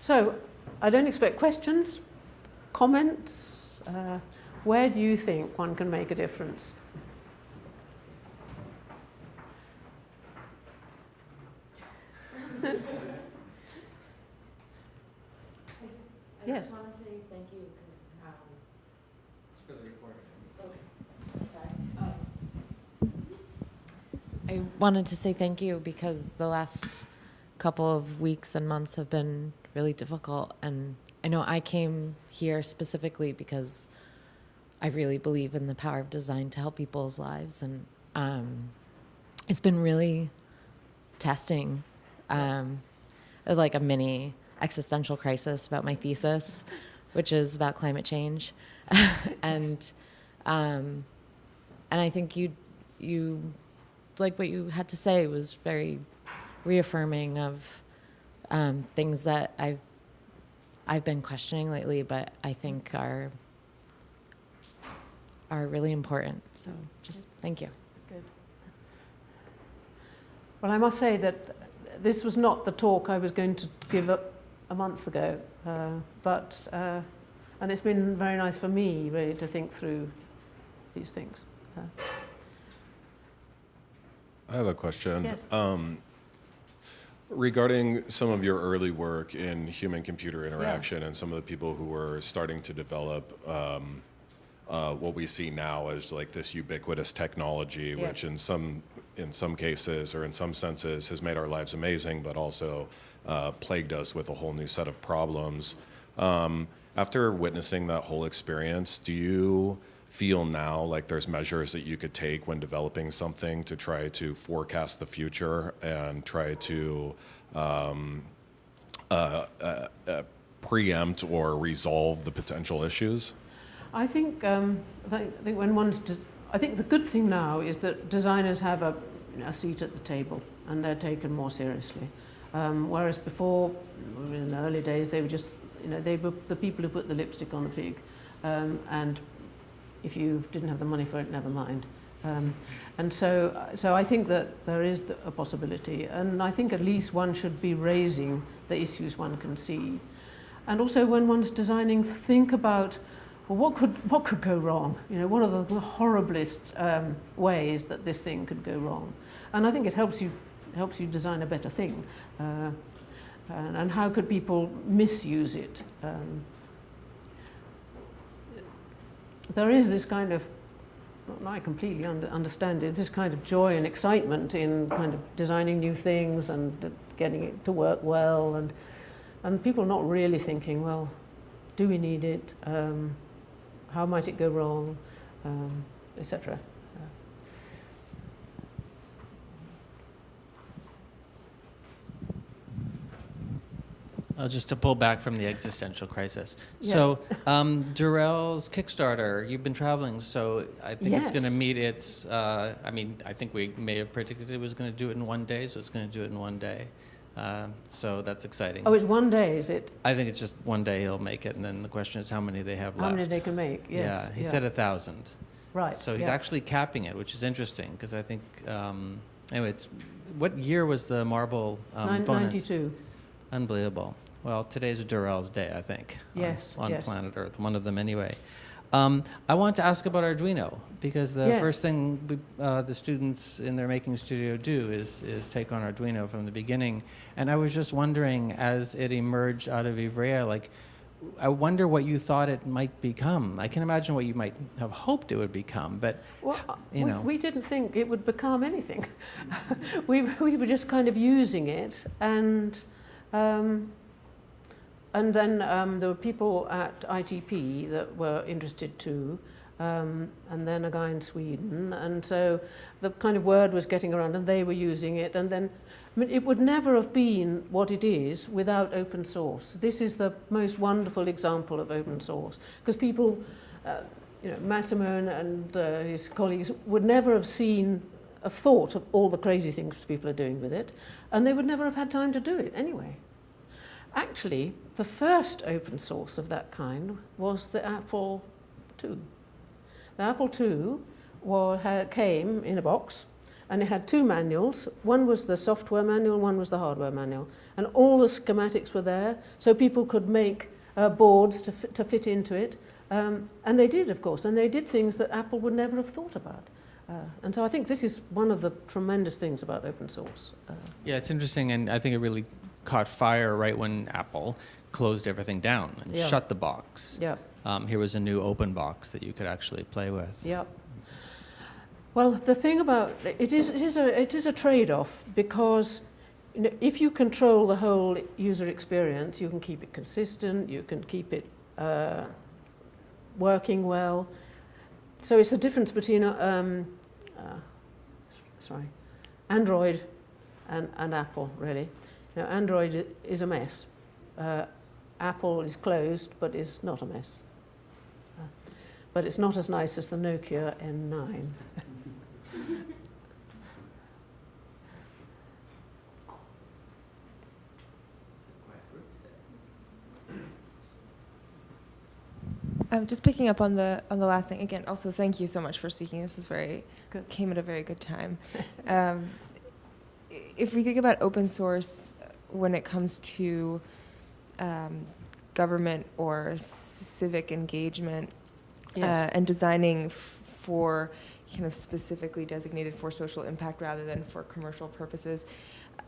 So, I don't expect questions, comments. Where do you think one can make a difference? I just want to say thank you because It's for the recording. I wanted to say thank you because the last couple of weeks and months have been really difficult, and I know I came here specifically because I really believe in the power of design to help people's lives, and it's been really testing, like a mini existential crisis about my thesis, which is about climate change, and I think you like what you had to say was very reaffirming of things that I've been questioning lately, but I think are really important. So just thank you. Good. Well, I must say that this was not the talk I was going to give up a month ago, and it's been very nice for me really to think through these things. I have a question. Yes. Regarding some of your early work in human-computer interaction and some of the people who were starting to develop what we see now as like this ubiquitous technology, which in some cases or in some senses has made our lives amazing, but also plagued us with a whole new set of problems. After witnessing that whole experience, do you feel now like there's measures that you could take when developing something to try to forecast the future and try to preempt or resolve the potential issues? I think when I think the good thing now is that designers have a seat at the table and they're taken more seriously. Whereas before, in the early days, they were just, they were the people who put the lipstick on the pig. And if you didn't have the money for it, never mind. And so I think that there is a possibility, and I think at least one should be raising the issues one can see. And also when one's designing, think about, well, what could go wrong? What are the horriblest ways that this thing could go wrong? And I think it helps you design a better thing. And how could people misuse it? There is this kind of, I completely understand it, this kind of joy and excitement in kind of designing new things and getting it to work well, and people not really thinking, well, do we need it? How might it go wrong? Etc. Just to pull back from the existential crisis. Yeah. So, Durrell's Kickstarter, you've been traveling, so I think it's going to meet its, I think we may have predicted it was going to do it in one day, so it's going to do it in one day. So that's exciting. Oh, it's one day, is it? I think it's just one day he'll make it, and then the question is how many they have left. How many they can make, yes. Yeah, he said 1,000. Right. So he's actually capping it, which is interesting, because I think, anyway, what year was the marble bonus? 92. Unbelievable. Well, today's Durrell's day, I think. Yes. On planet Earth, one of them anyway. I want to ask about Arduino, because the first thing the students in their making studio do is take on Arduino from the beginning. And I was just wondering, as it emerged out of Ivrea, I wonder what you thought it might become. I can imagine what you might have hoped it would become, but we didn't think it would become anything. we were just kind of using it, and then there were people at ITP that were interested too, and then a guy in Sweden, and so the kind of word was getting around, and they were using it, and then it would never have been what it is without open source. This is the most wonderful example of open source, because people, Massimo and his colleagues would never have seen a thought of all the crazy things people are doing with it, and they would never have had time to do it anyway. Actually, the first open source of that kind was the Apple II. The Apple II came in a box, and it had two manuals. One was the software manual, one was the hardware manual. And all the schematics were there, so people could make boards to fit into it. And they did, of course, and they did things that Apple would never have thought about. And so I think this is one of the tremendous things about open source. Yeah, it's interesting, and I think it really caught fire right when Apple closed everything down and shut the box. Yeah. Here was a new open box that you could actually play with. Yeah. Well, the thing about it is a trade-off, because if you control the whole user experience, you can keep it consistent, you can keep it working well. So it's a difference between Android and Apple, really. Android is a mess. Apple is closed, but is not a mess. But it's not as nice as the Nokia N9. Just picking up on the last thing again. Also, thank you so much for speaking. This was came at a very good time. If we think about open source when it comes to government or civic engagement, and designing for kind of specifically designated for social impact rather than for commercial purposes,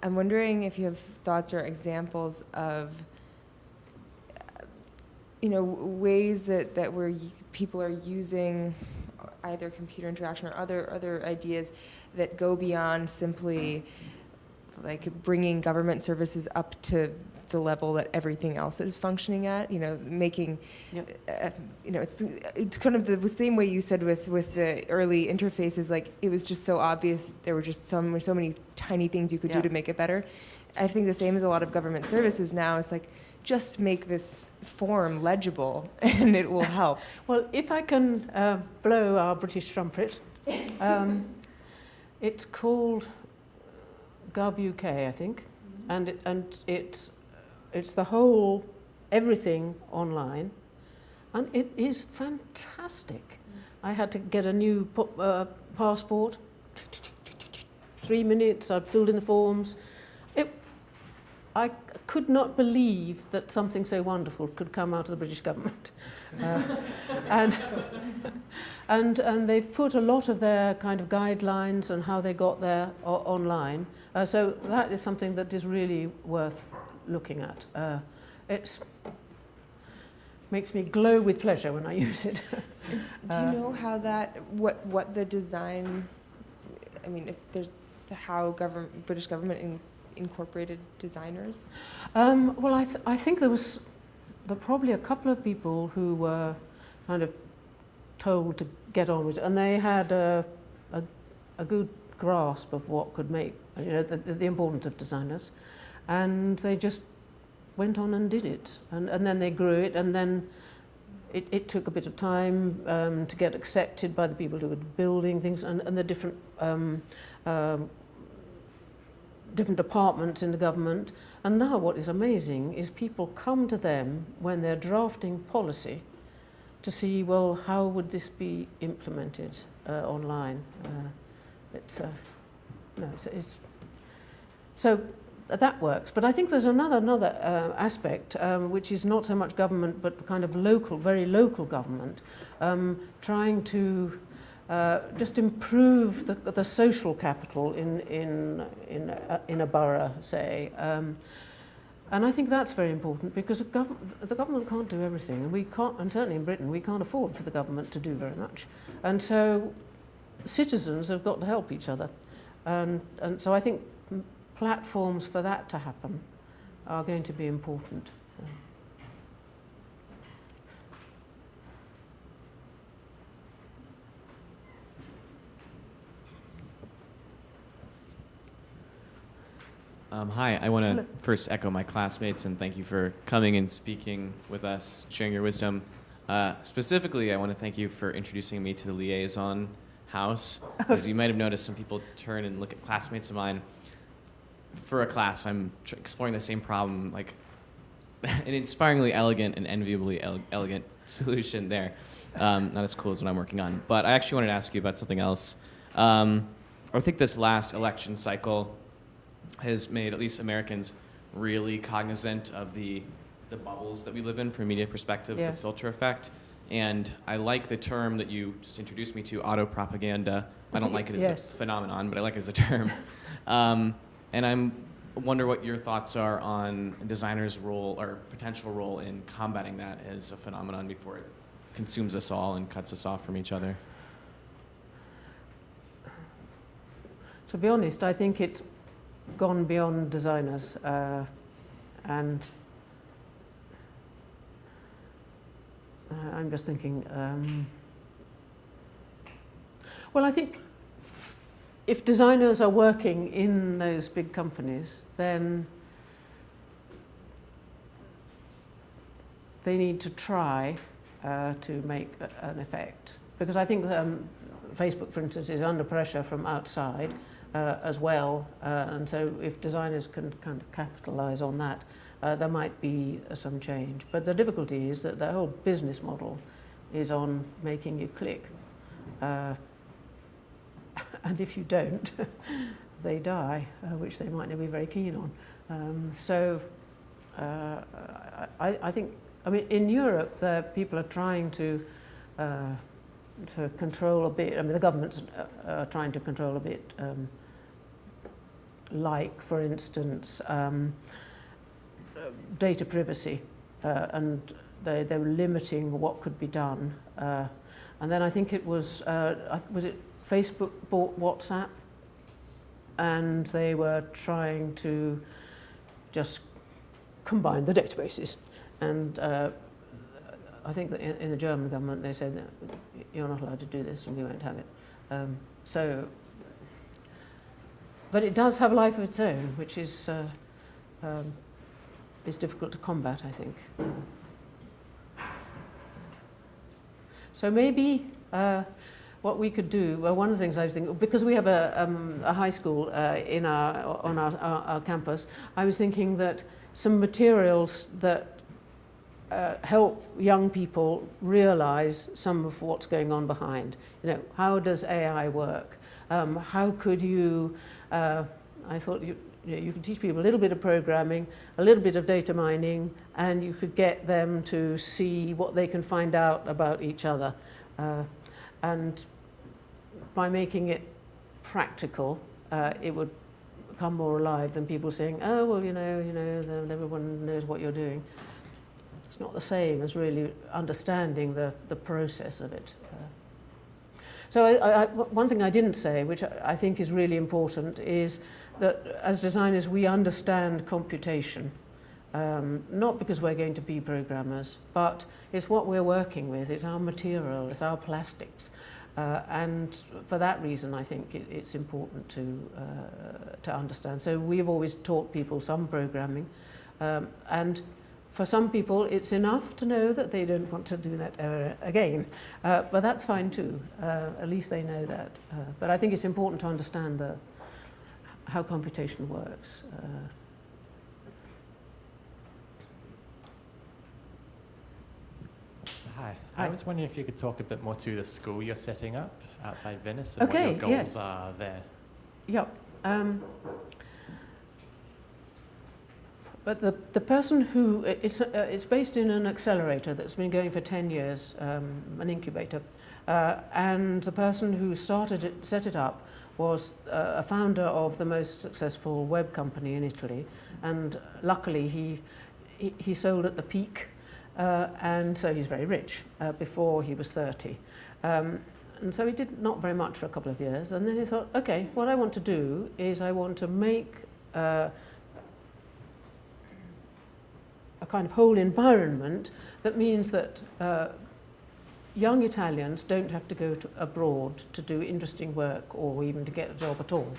I'm wondering if you have thoughts or examples of ways that people are using either computer interaction or other ideas that go beyond simply like bringing government services up to the level that everything else is functioning at. Making it's kind of the same way you said with the early interfaces. Like it was just so obvious there were just so many tiny things you could do to make it better. I think the same as a lot of government services now. It's like, just make this form legible and it will help. Well, if I can blow our British trumpet, it's called Gov UK, I think. and it's the whole everything online, and it is fantastic. I had to get a new passport. 3 minutes. I'd filled in the forms. I could not believe that something so wonderful could come out of the British government. And they've put a lot of their kind of guidelines and how they got there online. So that is something that is really worth looking at. It makes me glow with pleasure when I use it. Do you know how what the design, I mean, if there's how British government incorporated designers? Well, I think there were probably a couple of people who were kind of told to get on with it, and they had a good grasp of what could make, the importance of designers, and they just went on and did it, and then they grew it, and then it took a bit of time to get accepted by the people who were building things, and the different departments in the government. And now what is amazing is people come to them when they're drafting policy to see, well, how would this be implemented online? So that works. But I think there's another aspect, which is not so much government, but kind of local, very local government, trying to just improve the social capital in a borough, say. And I think that's very important, because the government can't do everything, and we can't, and certainly in Britain, we can't afford for the government to do very much. And so citizens have got to help each other. And so I think platforms for that to happen are going to be important. Hi, I want to first echo my classmates and thank you for coming and speaking with us, sharing your wisdom. Specifically, I want to thank you for introducing me to the Liaison House. As you might have noticed, some people turn and look at classmates of mine. For a class, I'm exploring the same problem, like an inspiringly elegant and enviably elegant solution there. Not as cool as what I'm working on. But I actually wanted to ask you about something else. I think this last election cycle has made at least Americans really cognizant of the bubbles that we live in from a media perspective, the filter effect. And I like the term that you just introduced me to, auto-propaganda. I don't like it as a phenomenon, but I like it as a term. And I wonder what your thoughts are on designers' role or potential role in combating that as a phenomenon before it consumes us all and cuts us off from each other. To be honest, I think it's gone beyond designers, and I'm just thinking, well, I think if designers are working in those big companies, then they need to try to make an effect. Because I think Facebook, for instance, is under pressure from outside as well, and so if designers can kind of capitalize on that, there might be some change. But the difficulty is that the whole business model is on making you click. And if you don't, they die, which they might not be very keen on. I think, I mean, in Europe, people are trying to control a bit. I mean, the governments are trying to control a bit. Like, for instance, data privacy, and they were limiting what could be done. And then I think it was it Facebook bought WhatsApp, and they were trying to just combine the databases. And I think that in the German government they said, you're not allowed to do this and we won't have it. But it does have a life of its own, which is difficult to combat, I think. So maybe what we could do, well, one of the things I was thinking, because we have a high school on our campus, I was thinking that some materials that help young people realize some of what's going on behind. You know, how does AI work? How could you, I thought you could teach people a little bit of programming, a little bit of data mining, and you could get them to see what they can find out about each other. And by making it practical, it would come more alive than people saying, oh, well, you know, everyone knows what you're doing. It's not the same as really understanding the process of it. So one thing I didn't say, which I think is really important, is that as designers we understand computation. Not because we're going to be programmers, but it's what we're working with, it's our material, it's our plastics. And for that reason, I think it's important to understand. So we've always taught people some programming, and for some people, it's enough to know that they don't want to do that again. But that's fine too. At least they know that. But I think it's important to understand how computation works. Hi. I was wondering if you could talk a bit more to the school you're setting up outside Venice and what your goals are there. Yep. But the person who, it's based in an accelerator that's been going for 10 years, an incubator, and the person who set it up was a founder of the most successful web company in Italy, and luckily he sold at the peak, and so he's very rich before he was 30. And so he did not very much for a couple of years, and then he thought, okay, what I want to do is I want to make a kind of whole environment that means that young Italians don't have to go abroad to do interesting work or even to get a job at all.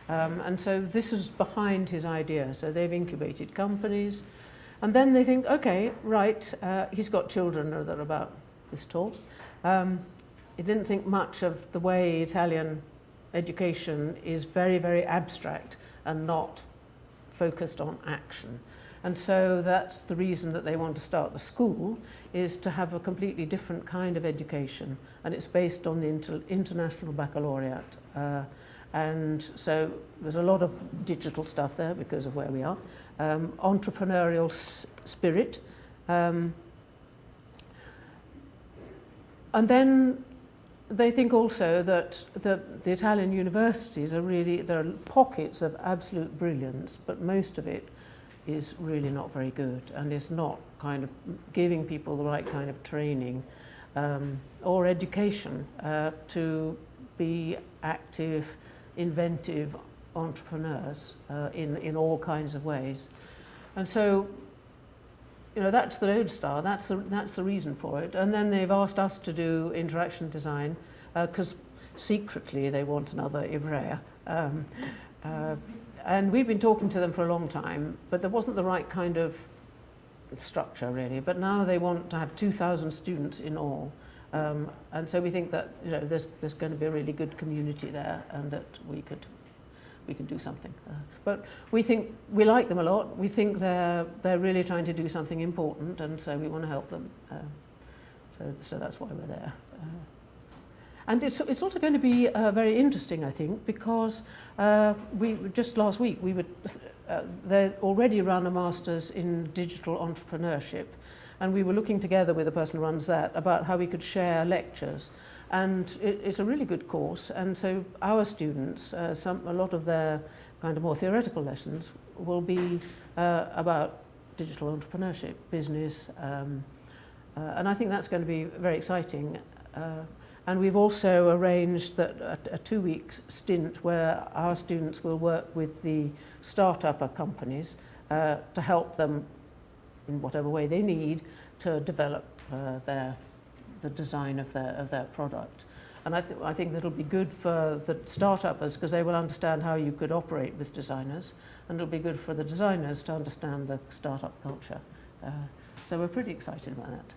And so this is behind his idea. So they've incubated companies, and then they think, okay, right, he's got children that are about this tall. He didn't think much of the way Italian education is very, very abstract and not focused on action. And so that's the reason that they want to start the school, is to have a completely different kind of education. And it's based on the International Baccalaureate. And so there's a lot of digital stuff there because of where we are. Entrepreneurial spirit. And then they think also that the Italian universities are really, there are pockets of absolute brilliance, but most of it is really not very good and is not kind of giving people the right kind of training or education to be active, inventive entrepreneurs in all kinds of ways. And so, you know, that's the lodestar, that's the reason for it. And then they've asked us to do interaction design because secretly they want another Ivrea. And we've been talking to them for a long time, but there wasn't the right kind of structure really. But now they want to have 2,000 students in all. And so we think that, you know, there's going to be a really good community there, and that we could do something. But we think we like them a lot. We think they're really trying to do something important, and so we want to help them. So that's why we're there. And it's also going to be very interesting, I think, because we just last week they already run a master's in digital entrepreneurship, and we were looking together with the person who runs that about how we could share lectures. And it's a really good course, and so our students, a lot of their kind of more theoretical lessons will be about digital entrepreneurship, business, and I think that's going to be very exciting. And we've also arranged that a 2-week stint where our students will work with the start-up companies to help them in whatever way they need to develop the design of their product. And I think that'll be good for the start-uppers because they will understand how you could operate with designers, and it'll be good for the designers to understand the start-up culture. So we're pretty excited about that.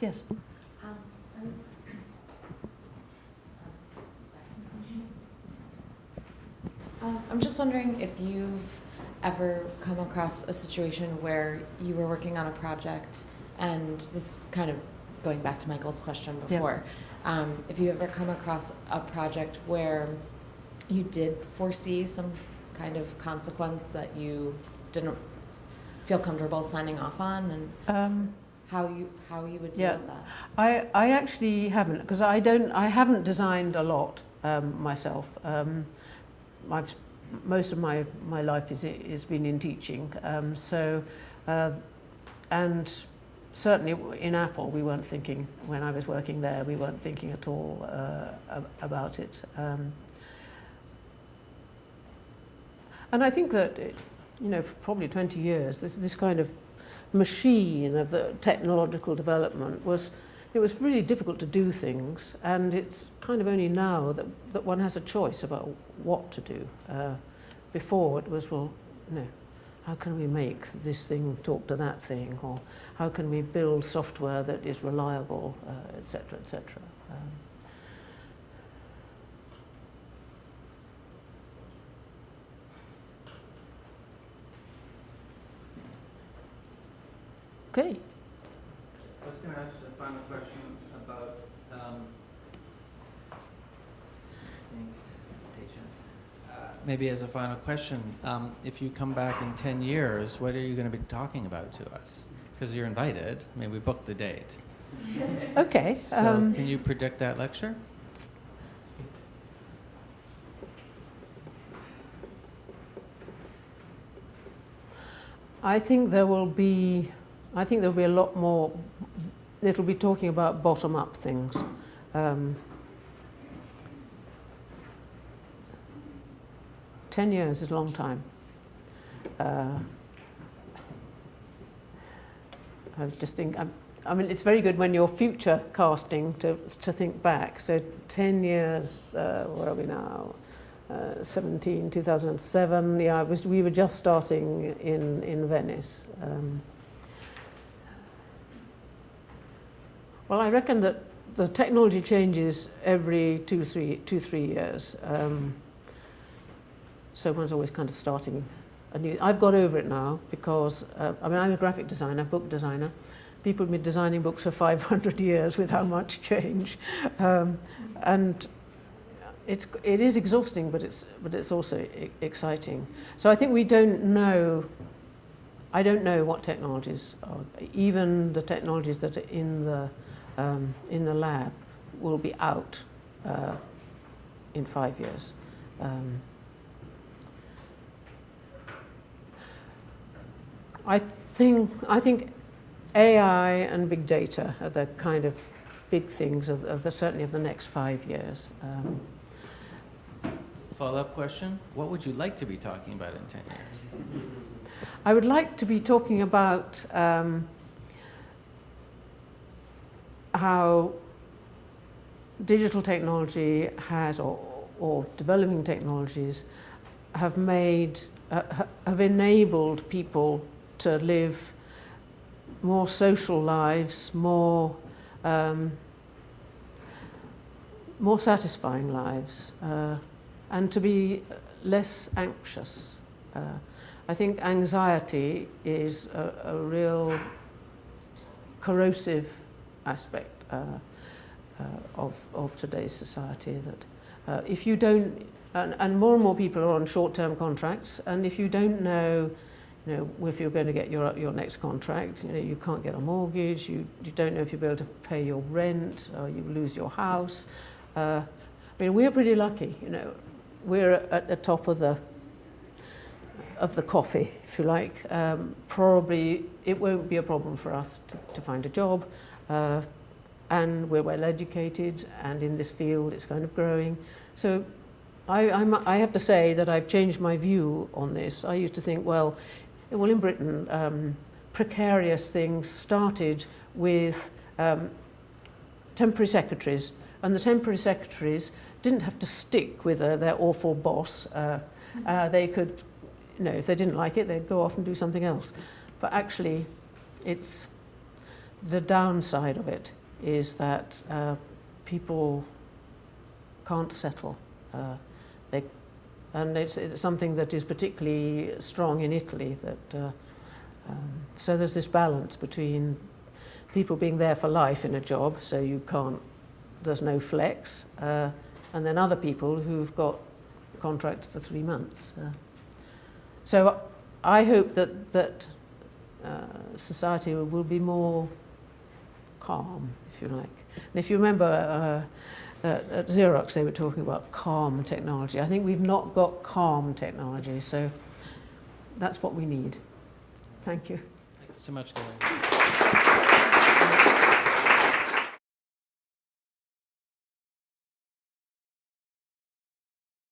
Yes. I'm just wondering if you've ever come across a situation where you were working on a project, and this kind of going back to Michael's question before, if you ever come across a project where you did foresee some kind of consequence that you didn't feel comfortable signing off on, and how you would deal with that. I actually haven't, because I haven't designed a lot myself. Most of my life is been in teaching, and certainly in Apple we weren't thinking, when I was working there, we weren't thinking at all about it. And I think that, for probably 20 years, this kind of machine of the technological development it was really difficult to do things, and it's kind of only now that one has a choice about what to do. Before it was, how can we make this thing talk to that thing, or how can we build software that is reliable, et cetera, et cetera. Okay. I was going to ask a final question about maybe as a final question, if you come back in 10 years, what are you going to be talking about to us? Because you're invited. I mean, we booked the date. Okay. So can you predict that lecture? I think there will be a lot more. It'll be talking about bottom-up things. 10 years is a long time. I just think, I mean, it's very good when you're future casting to think back. So 10 years, where are we now? 2007, yeah, we were just starting in Venice. Well, I reckon that the technology changes every 2-3 years. So one's always kind of starting anew. I've got over it now because, I'm a graphic designer, book designer. People have been designing books for 500 years without much change. And it is exhausting, but it's also exciting. So I think I don't know what technologies are. Even the technologies that are in the lab will be out in 5 years. I think AI and big data are the kind of big things certainly of the next 5 years. Follow-up question, what would you like to be talking about in 10 years? I would like to be talking about how digital technology has, or developing technologies, have enabled people to live more social lives, more satisfying lives, and to be less anxious. I think anxiety is a real corrosive aspect of today's society. That if you don't, and more people are on short-term contracts, and if you don't know, if you're going to get your next contract, you can't get a mortgage, you don't know if you'll be able to pay your rent, or you lose your house. I mean, we're pretty lucky, we're at the top of the coffee, if you like. Probably it won't be a problem for us to find a job, and we're well educated, and in this field it's kind of growing. So I have to say that I've changed my view on this. I used to think, well, in Britain, precarious things started with temporary secretaries, and the temporary secretaries didn't have to stick with their awful boss. They could, if they didn't like it, they'd go off and do something else. But actually, it's the downside of it is that people can't settle. And it's something that is particularly strong in Italy. So there's this balance between people being there for life in a job, so you can't, there's no flex, and then other people who've got contracts for 3 months. So I hope that society will be more calm, if you like. And if you remember, at Xerox they were talking about calm technology. I think we've not got calm technology, so that's what we need. Thank you. Thank you so much, Gary.